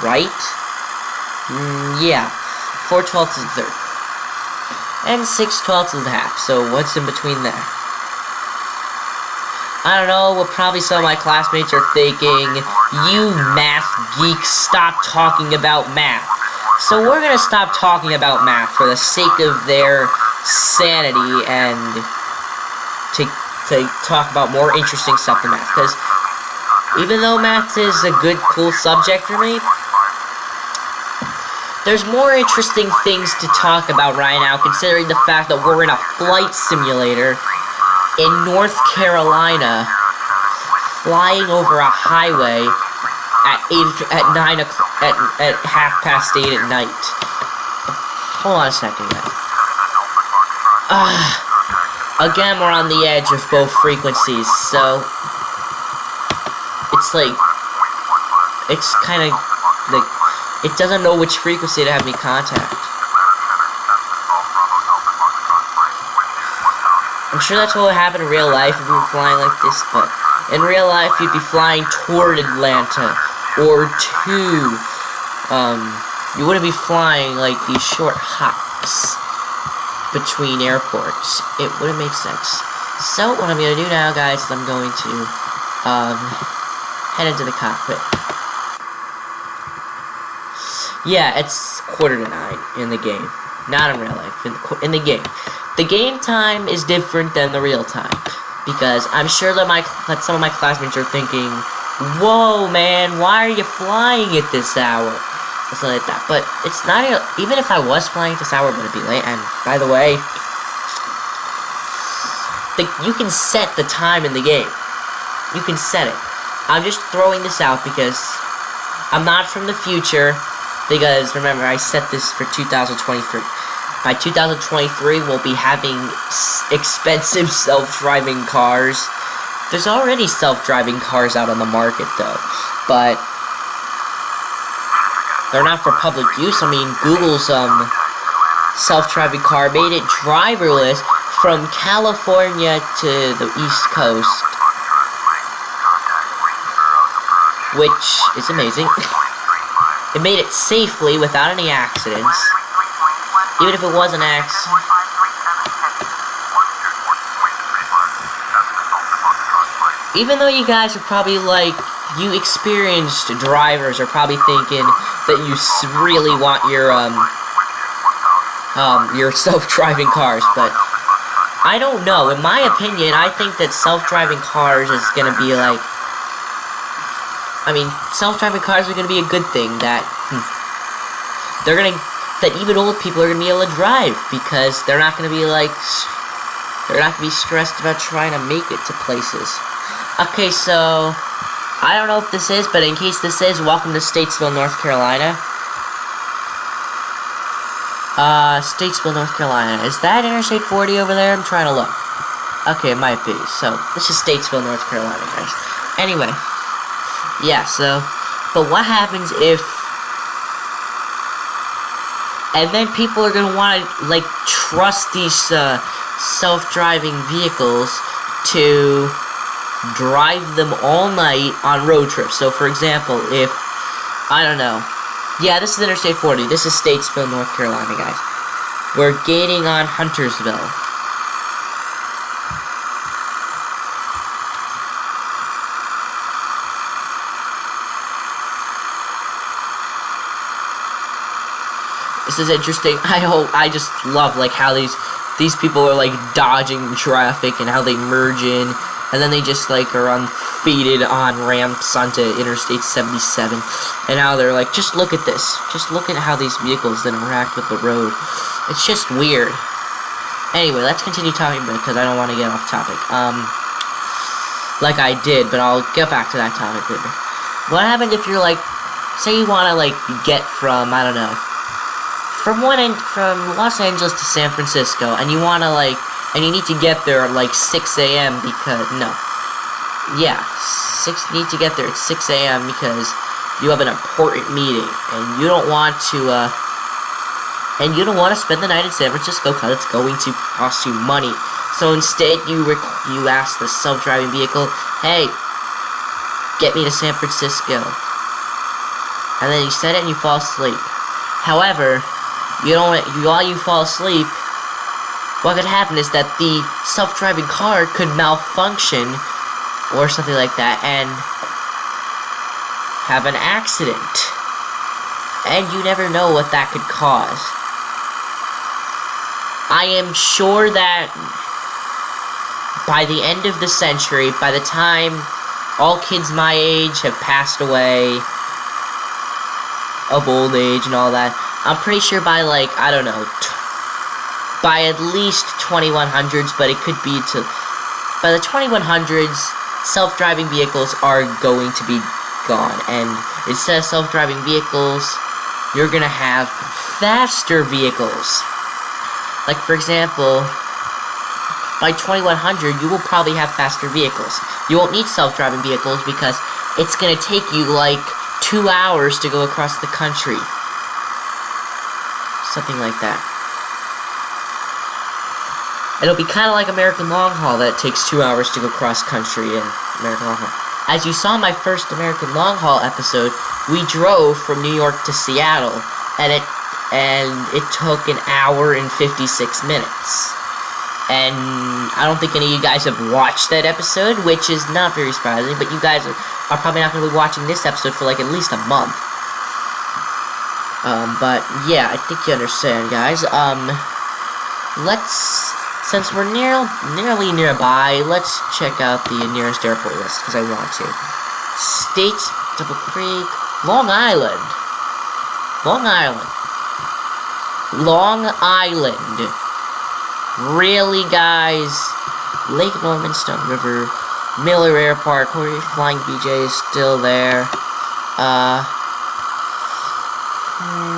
right? Yeah. 4/12 is the third. And 6/12 is the half. So what's in between there? I don't know what probably some of my classmates are thinking. You math geeks, stop talking about math. So we're gonna stop talking about math for the sake of their sanity and to talk about more interesting stuff than math. Because even though math is a good, cool subject for me, there's more interesting things to talk about right now, considering the fact that we're in a flight simulator in North Carolina, flying over a highway at 8:30 at night. Hold on a second, guys. Again, we're on the edge of both frequencies, so it's like, it's kind of like, it doesn't know which frequency to have me contact. I'm sure that's what would happen in real life if we were flying like this, but in real life you'd be flying toward Atlanta, or to, you wouldn't be flying like these short hops between airports. It wouldn't make sense. So, what I'm going to do now, guys, is I'm going to, head into the cockpit. Yeah, it's 8:45 in the game. Not in real life, in the game. The game time is different than the real time, because I'm sure that some of my classmates are thinking, "Whoa, man, why are you flying at this hour?" Or something like that. But it's not even if I was flying at this hour, but it'd be late. And by the way, you can set the time in the game. You can set it. I'm just throwing this out because I'm not from the future. Because remember, I set this for 2023. By 2023, we'll be having expensive self-driving cars. There's already self-driving cars out on the market, though. But they're not for public use. I mean, Google's self-driving car made it driverless from California to the East Coast. Which is amazing. It made it safely without any accidents. Even if it was an accident. Even though you guys are probably like, you experienced drivers are probably thinking that you really want your self-driving cars, but I don't know. In my opinion, I think that self-driving cars is gonna be like, I mean, self-driving cars are gonna be a good thing. That that even old people are gonna be able to drive, because they're not gonna be like, they're not gonna be stressed about trying to make it to places. Okay, so I don't know if this is, but in case this is, welcome to Statesville, North Carolina. Statesville, North Carolina. Is that Interstate 40 over there? I'm trying to look. Okay, it might be. So, this is Statesville, North Carolina, guys. Anyway. Yeah, so... But what happens if... And then people are gonna want to, like, trust these, self-driving vehicles to drive them all night on road trips. So, for example, if... I don't know. Yeah, this is Interstate 40. This is Statesville, North Carolina, guys. We're gaining on Huntersville. This is interesting. I just love, like, how these people are, like, dodging traffic and how they merge in. And then they just, like, are feeded on ramps onto Interstate 77. And now they're like, just look at this. Just look at how these vehicles interact with the road. It's just weird. Anyway, let's continue talking because I don't want to get off topic. Like I did, but I'll get back to that topic later. What happened if you're, like, say you want to, like, get from, I don't know, from Los Angeles to San Francisco, and you want to, like, and you need to get there at, like, 6 a.m. because, no. Yeah, you need to get there at 6 a.m. because you have an important meeting, and you don't want to, spend the night in San Francisco because it's going to cost you money. So instead, you ask the self-driving vehicle, hey, get me to San Francisco. And then you set it and you fall asleep. However, while you fall asleep, what could happen is that the self-driving car could malfunction or something like that and have an accident. And you never know what that could cause. I am sure that by the end of the century, by the time all kids my age have passed away of old age and all that, I'm pretty sure by, like, I don't know, by at least 2100s, but it could be by the 2100s, self-driving vehicles are going to be gone, and instead of self-driving vehicles, you're gonna have faster vehicles. Like, for example, by 2100, you will probably have faster vehicles. You won't need self-driving vehicles because it's gonna take you, like, 2 hours to go across the country. Something like that. It'll be kind of like American Long Haul that takes 2 hours to go cross-country in American Long Haul. As you saw in my first American Long Haul episode, we drove from New York to Seattle, and it took an hour and 56 minutes. And I don't think any of you guys have watched that episode, which is not very surprising, but you guys are probably not going to be watching this episode for, like, at least a month. But, yeah, I think you understand, guys. Since we're nearly nearby, let's check out the nearest airport list, because I want to. States, Double Creek, Long Island. Long Island. Really, guys? Lake Norman, Stone River, Miller Airport, Flying BJ is still there.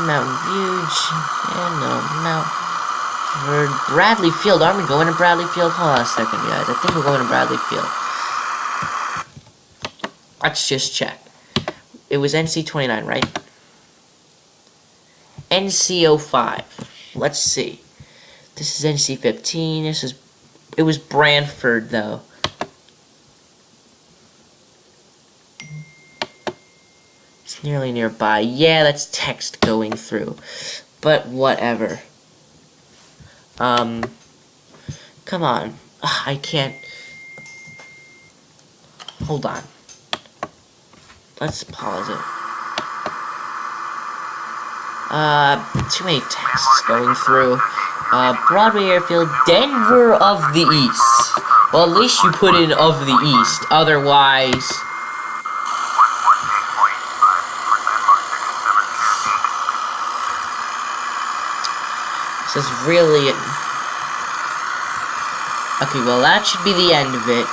Mountain View, for Bradley Field. Aren't we going to Bradley Field? Hold on a second, guys. I think we're going to Bradley Field. Let's just check. It was NC29, right? NC05. Let's see. This is NC15. It was Brantford, though. It's nearly nearby. Yeah, that's text going through. But whatever. Come on. I can't. Hold on. Let's pause it. Too many texts going through. Broadway Airfield, Denver of the East. Well, at least you put in of the East. Otherwise... This is really... Okay, well, that should be the end of it.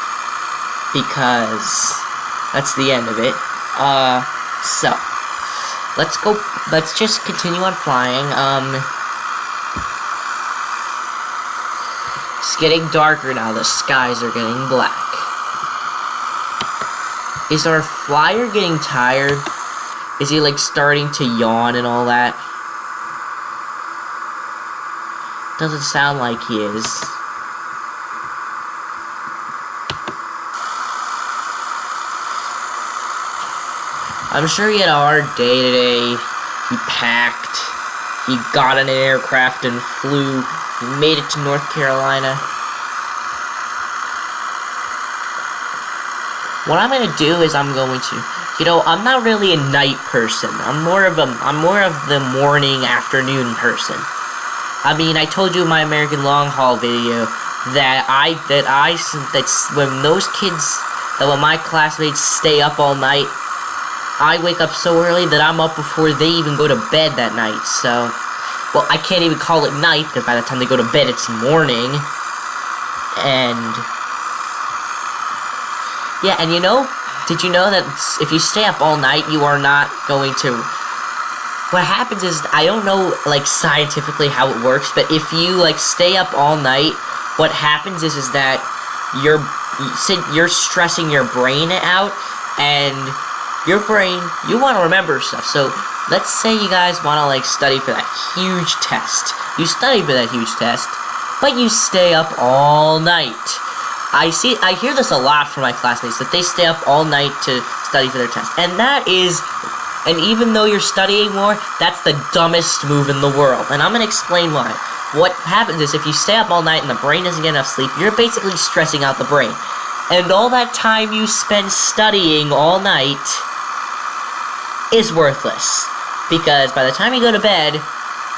Because... that's the end of it. So... let's just continue on flying. getting darker now. The skies are getting black. Is our flyer getting tired? Is he like starting to yawn and all that? Doesn't sound like he is. I'm sure he had a hard day today. He packed. He got in an aircraft and flew. He made it to North Carolina. What I'm gonna do is I'm going to, I'm not really a night person. I'm more of the morning, afternoon person. I mean, I told you in my American Long Haul video that when my classmates stay up all night, I wake up so early that I'm up before they even go to bed that night. So, well, I can't even call it night because by the time they go to bed, it's morning. And yeah, and did you know that if you stay up all night, you are not going to... What happens is, I don't know, like, scientifically how it works, but if you, like, stay up all night, what happens is that you're stressing your brain out, and your brain, you want to remember stuff. So, let's say you guys want to, like, study for that huge test. You study for that huge test, but you stay up all night. I hear this a lot from my classmates, that they stay up all night to study for their test. And even though you're studying more, that's the dumbest move in the world. And I'm going to explain why. What happens is, if you stay up all night and the brain doesn't get enough sleep, you're basically stressing out the brain. And all that time you spend studying all night is worthless. Because by the time you go to bed,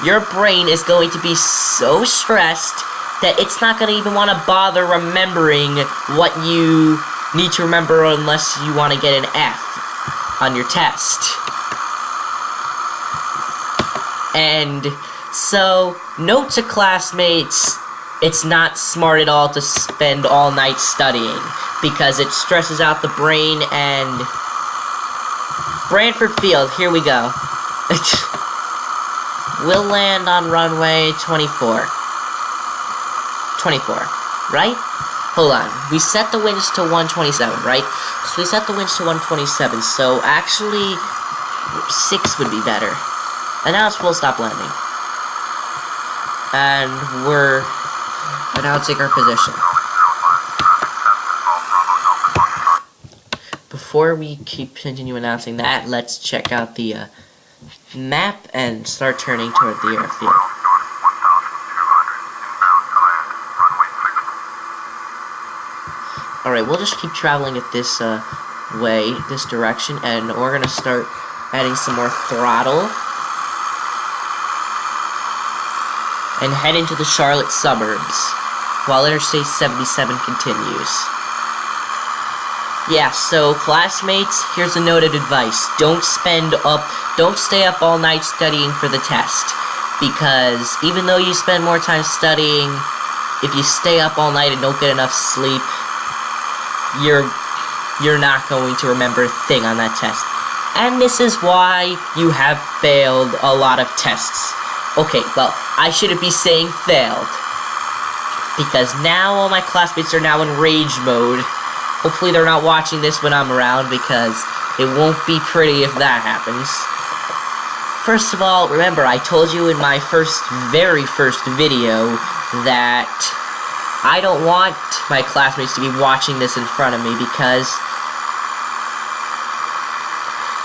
your brain is going to be so stressed that it's not going to even want to bother remembering what you need to remember unless you want to get an F on your test. And so, note to classmates, it's not smart at all to spend all night studying, because it stresses out the brain. And Branford Field, here we go. We'll land on runway 24, right? Hold on, we set the winds to 127, right? So we set the winds to 127, so actually 6 would be better. And now it's full stop landing. And we're announcing our position. Before we continue announcing that, let's check out the map and start turning toward the airfield. Alright, we'll just keep traveling at this this direction, and we're gonna start adding some more throttle and head into the Charlotte suburbs while Interstate 77 continues. Yeah, so classmates, here's a note of advice. Don't stay up all night studying for the test, because even though you spend more time studying, if you stay up all night and don't get enough sleep, you're not going to remember a thing on that test. And this is why you have failed a lot of tests. Okay, well, I shouldn't be saying failed, because now all my classmates are now in rage mode. Hopefully they're not watching this when I'm around, because it won't be pretty if that happens. First of all, remember, I told you in my very first video that I don't want my classmates to be watching this in front of me, because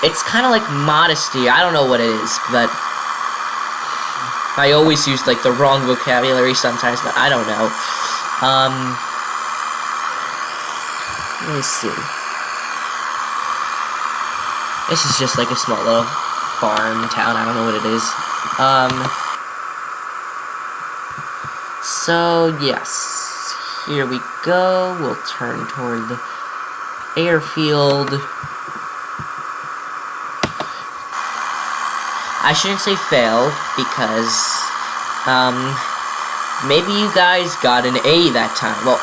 it's kind of like modesty. I don't know what it is, but I always use, like, the wrong vocabulary sometimes, but I don't know. Let me see. This is just, like, a small little farm town. I don't know what it is. So, yes. Here we go. We'll turn toward the airfield. I shouldn't say failed, because, maybe you guys got an A that time. Well,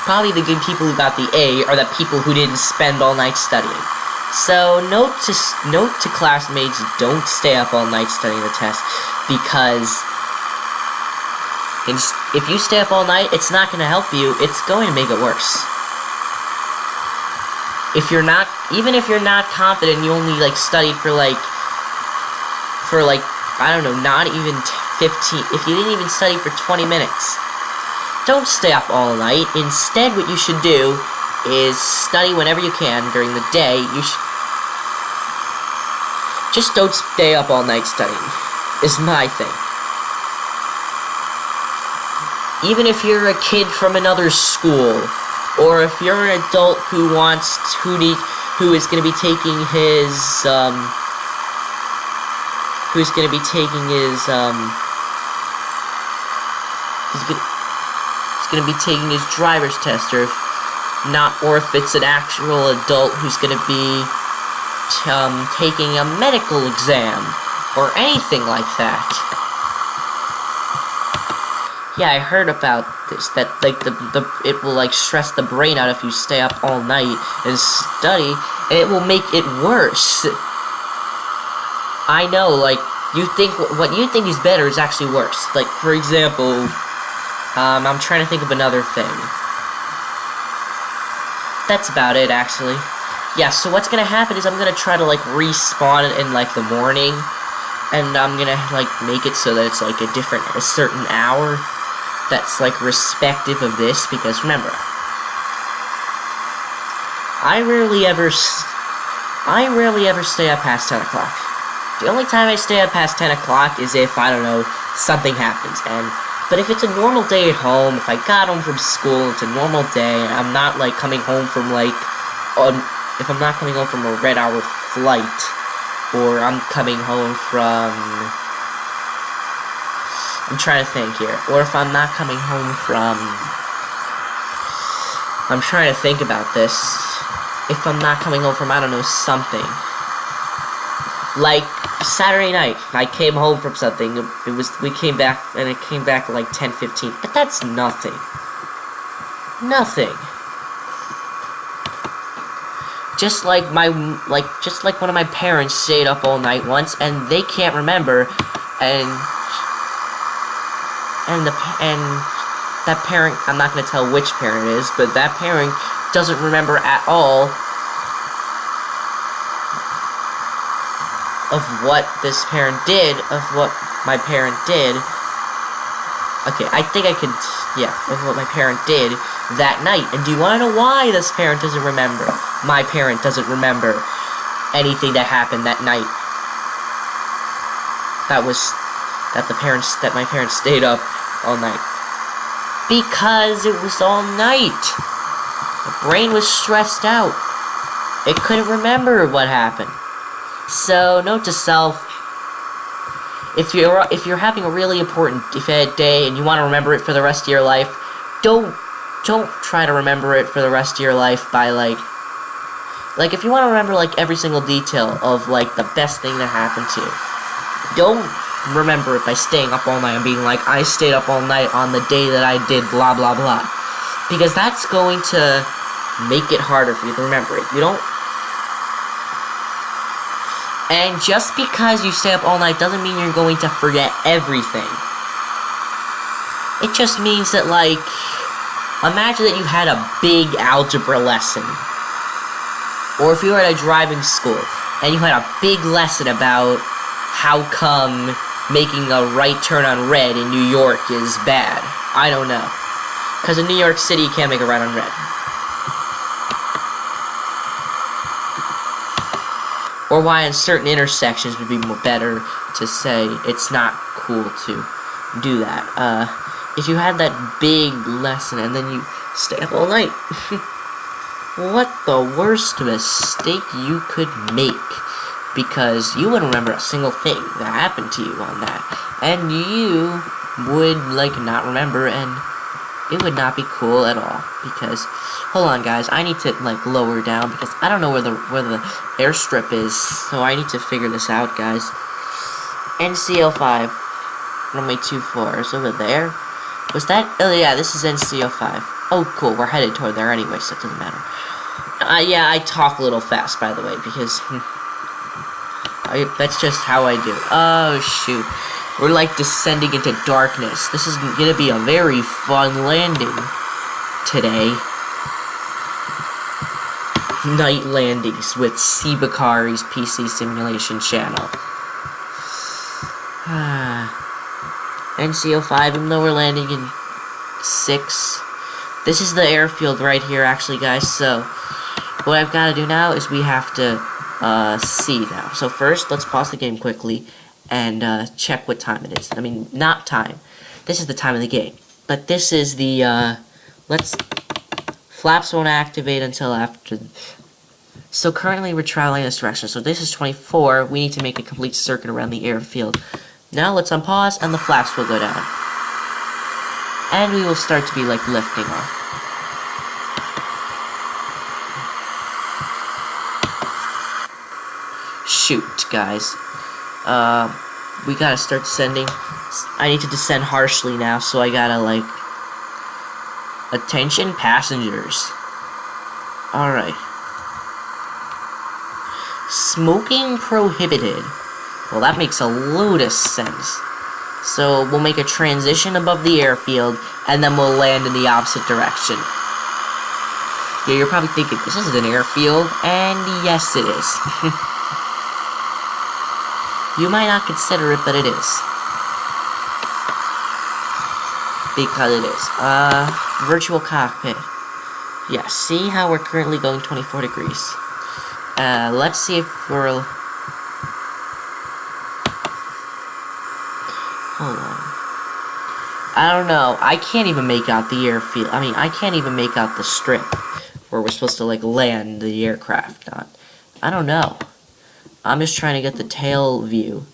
probably the good people who got the A are the people who didn't spend all night studying. So, note to classmates, don't stay up all night studying the test, because And if you stay up all night, it's not going to help you. It's going to make it worse. Even if you're not confident, you only, like, studied for, like, I don't know, not even 15, if you didn't even study for 20 minutes, don't stay up all night. Instead, what you should do is study whenever you can during the day. Just don't stay up all night studying, is my thing. Even if you're a kid from another school, or if you're an adult who is going to be taking his, he's going to be taking his driver's test, or if it's an actual adult who's going to be taking a medical exam, or anything like that. Yeah, I heard about this, that, like, it will, like, stress the brain out if you stay up all night and study, and it will make it worse. I know, like, what you think is better is actually worse. Like, for example, I'm trying to think of another thing. That's about it, actually. Yeah, so what's gonna happen is I'm gonna try to, like, respawn in, like, the morning, and I'm gonna, like, make it so that it's, like, a certain hour that's, like, respective of this, because remember, I rarely ever stay up past 10 o'clock. The only time I stay up past 10 o'clock is if, I don't know, something happens, but if it's a normal day at home, if I got home from school, it's a normal day, and I'm not, like, coming home from, like, if I'm not coming home from a red hour flight, or I'm coming home from, I'm trying to think here, or if I'm not coming home from, I'm trying to think about this, if I'm not coming home from, I don't know, something, like, Saturday night, I came home from something, we came back, and it came back at, like, 10:15, but that's nothing. Nothing. Just like one of my parents stayed up all night once, and they can't remember, and that parent, I'm not gonna tell which parent it is, but that parent doesn't remember at all of what this parent did, of what my parent did. Okay, I think I could, yeah, of what my parent did that night. And do you want to know why this parent doesn't remember? My parent doesn't remember anything that happened that night. That my parents stayed up all night. Because it was all night. The brain was stressed out. It couldn't remember what happened. So, note to self, if you're having a really important day and you want to remember it for the rest of your life, don't try to remember it for the rest of your life by, like, if you want to remember, like, every single detail of, like, the best thing that happened to you, don't remember it by staying up all night and being like, I stayed up all night on the day that I did blah blah blah, because that's going to make it harder for you to remember it. And just because you stay up all night doesn't mean you're going to forget everything. It just means that, like, imagine that you had a big algebra lesson. Or if you were at a driving school, and you had a big lesson about how come making a right turn on red in New York is bad. I don't know. Because in New York City, you can't make a right on red. Or why in certain intersections would be better to say it's not cool to do that. If you had that big lesson and then you stay up all night, what the worst mistake you could make? Because you wouldn't remember a single thing that happened to you on that. And you would, like, not remember, and it would not be cool at all. Because, hold on guys, I need to, like, lower down, because I don't know where the airstrip is, so I need to figure this out, guys. NCO5, runway 24 is over there. Was that, oh yeah, this is NCO5. Oh cool, we're headed toward there anyway, so it doesn't matter. Yeah, I talk a little fast, by the way, because, that's just how I do. Oh shoot. We're like descending into darkness. This is gonna be a very fun landing today. Night landings with Bakari's PC simulation channel. NCO5, even though we're landing in 6. This is the airfield right here, actually, guys. So, what I've got to do now is we have to see now. So first, let's pause the game quickly and check what time it is. I mean, not time. This is the time of the game. But this is the, flaps won't activate until after. So currently we're traveling in this direction. So this is 24. We need to make a complete circuit around the airfield. Now let's unpause and the flaps will go down. And we will start to be like lifting off. Shoot, guys. We gotta start descending. I need to descend harshly now, so I gotta like... Attention passengers. Alright. Smoking prohibited. Well, that makes a load of sense. So, we'll make a transition above the airfield, and then we'll land in the opposite direction. Yeah, you're probably thinking, this is an airfield, and yes, it is. You might not consider it, but it is. Because it is. Virtual cockpit. Yeah, see how we're currently going 24 degrees. Let's see if we're... Hold on. I don't know. I can't even make out the airfield. I mean, I can't even make out the strip where we're supposed to, like, land the aircraft on. I don't know. I'm just trying to get the tail view.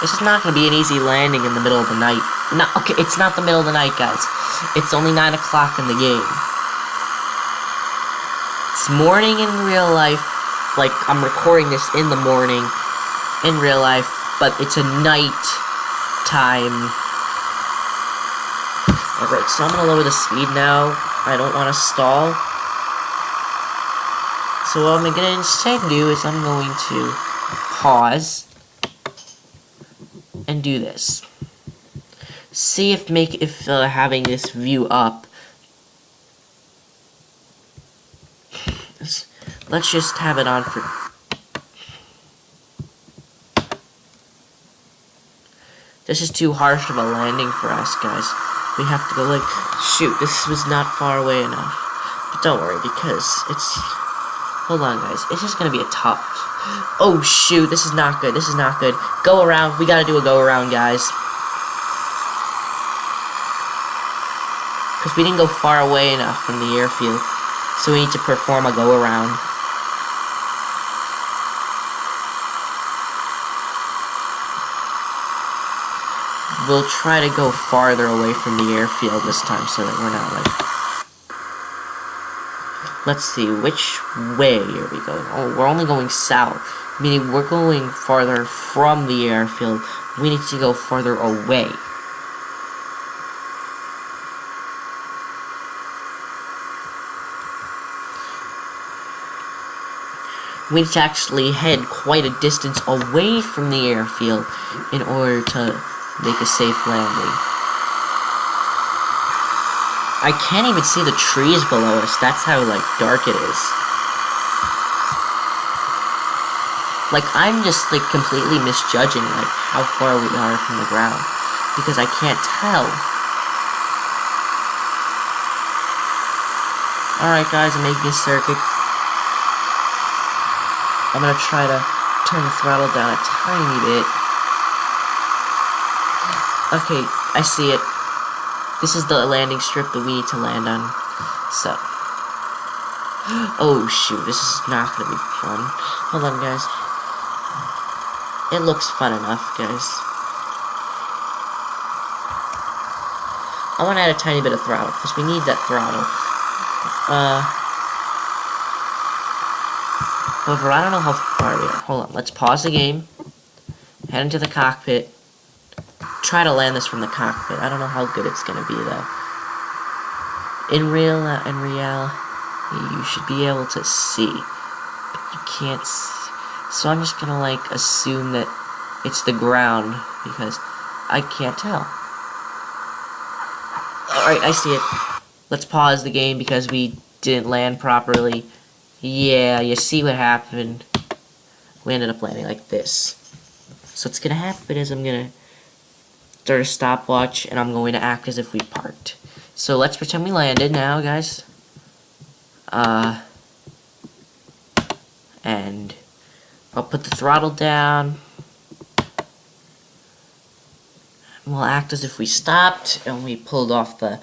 This is not going to be an easy landing in the middle of the night. No, okay, it's not the middle of the night, guys. It's only 9 o'clock in the game. It's morning in real life. Like, I'm recording this in the morning in real life, but it's a night time. Alright, so I'm going to lower the speed now. I don't want to stall. So what I'm going to instead do is I'm going to pause and do this. See if having this view up. Let's just have it on for... This is too harsh of a landing for us, guys. We have to go like... Shoot, this was not far away enough. But don't worry, because it's... Hold on, guys. It's just gonna be a tough... Oh, shoot, this is not good. This is not good. Go around. We gotta do a go around, guys. Because we didn't go far away enough from the airfield. So we need to perform a go around. We'll try to go farther away from the airfield this time so that we're not like... Let's see, which way are we going? Oh, we're only going south. Meaning we're going farther from the airfield. We need to go farther away. We need to actually head quite a distance away from the airfield in order to make a safe landing. I can't even see the trees below us. That's how, like, dark it is. Like, I'm just, like, completely misjudging, like, how far we are from the ground. Because I can't tell. Alright, guys, I'm making a circuit. I'm gonna try to turn the throttle down a tiny bit. Okay, I see it. This is the landing strip that we need to land on. So. Oh, shoot. This is not gonna be fun. Hold on, guys. It looks fun enough, guys. I want to add a tiny bit of throttle, because we need that throttle. However, I don't know how far we are. Hold on. Let's pause the game. Head into the cockpit. Try to land this from the cockpit. I don't know how good it's gonna be though. In reality, you should be able to see, but you can't So I'm just gonna like assume that it's the ground because I can't tell. Alright, I see it. Let's pause the game because we didn't land properly. Yeah, you see what happened. We ended up landing like this. So what's gonna happen is I'm gonna start a stopwatch and I'm going to act as if we parked. So let's pretend we landed now, guys. And I'll put the throttle down. We'll act as if we stopped and we pulled off the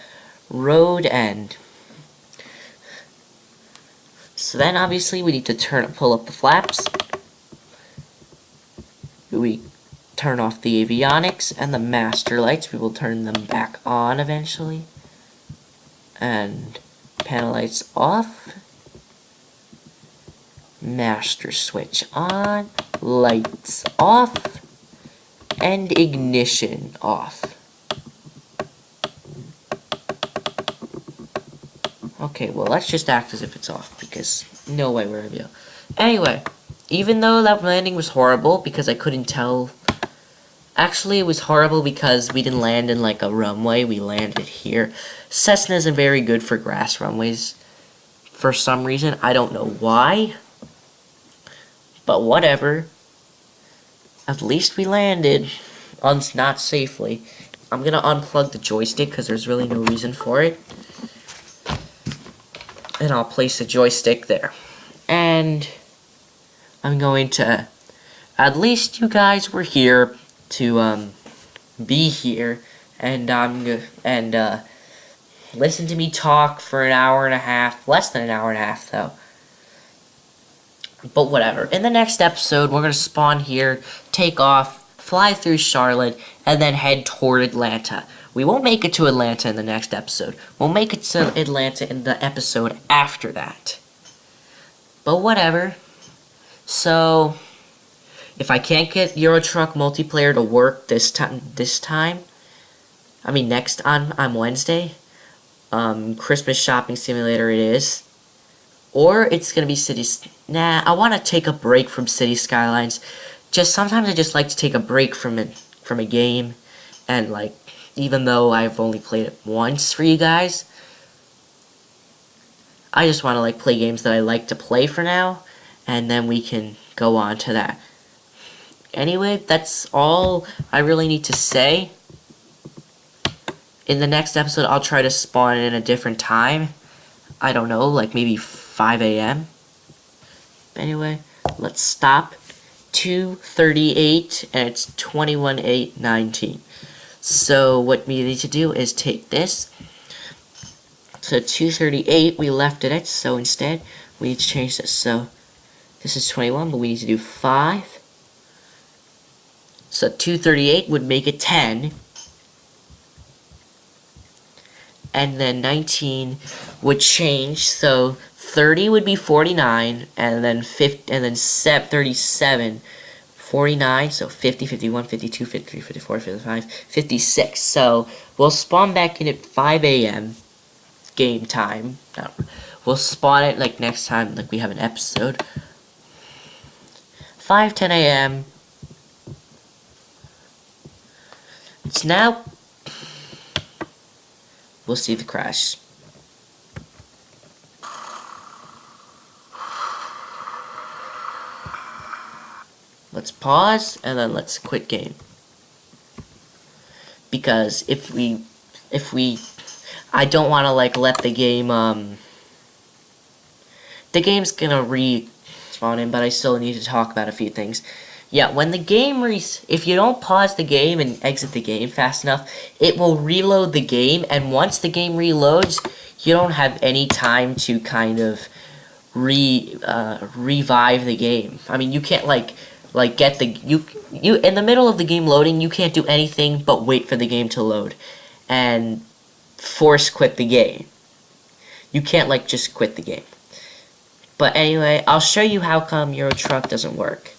road end. So then obviously we need to pull up the flaps. We turn off the avionics and the master lights. We will turn them back on eventually. And panel lights off. Master switch on. Lights off. And ignition off. Okay, well, let's just act as if it's off, because no way we're gonna be. Anyway, even though that landing was horrible, because I couldn't tell. Actually, it was horrible because we didn't land in, like, a runway. We landed here. Cessna isn't very good for grass runways. For some reason, I don't know why. But whatever. At least we landed. Not safely. I'm gonna unplug the joystick, because there's really no reason for it. And I'll place the joystick there. And I'm going to, at least you guys were here to be here, and listen to me talk for an hour and a half, less than an hour and a half though. But whatever. In the next episode, we're gonna spawn here, take off, fly through Charlotte, and then head toward Atlanta. We won't make it to Atlanta in the next episode. We'll make it to Atlanta in the episode after that. But whatever. So, if I can't get Euro Truck multiplayer to work this time, I mean on Wednesday, Christmas Shopping Simulator it is. Or it's gonna be Cities. Nah, I want to take a break from City Skylines. Sometimes I just like to take a break from a game, and like, even though I've only played it once for you guys, I just want to like play games that I like to play for now, and then we can go on to that. Anyway, that's all I really need to say. In the next episode, I'll try to spawn in a different time. I don't know, like maybe 5 a.m. Anyway, let's stop. 2:38, and it's 21:8:19. So what we need to do is take this. So 2:38, we left it at, so instead we need to change this. So this is 21, but we need to do 5. So 2:38 would make it 10. And then 19 would change, so 30 would be 49, and then 37, 49, so 50, 51, 52, 53, 54, 55, 56. So we'll spawn back in at 5 a.m. game time. We'll spawn it like next time, like we have an episode. 5:10 a.m. It's now. We'll see the crash. Let's pause and then let's quit game. Because if we I don't want to like let the game the game's gonna respawn in, but I still need to talk about a few things. Yeah, when the game if you don't pause the game and exit the game fast enough, it will reload the game, and once the game reloads, you don't have any time to kind of revive the game. I mean, you can't like get the you in the middle of the game loading, you can't do anything but wait for the game to load and force quit the game. You can't like just quit the game. But anyway, I'll show you how come Euro Truck doesn't work.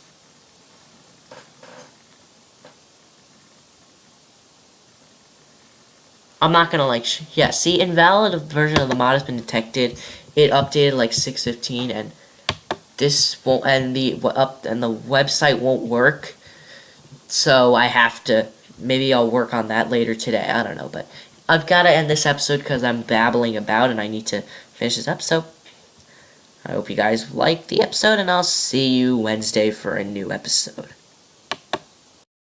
I'm not gonna like, yeah, see, invalid version of the mod has been detected. It updated like 6:15, and this won't, and the website won't work. So I have to, maybe I'll work on that later today. I don't know, but I've got to end this episode because I'm babbling about and I need to finish this up. So I hope you guys liked the episode, and I'll see you Wednesday for a new episode.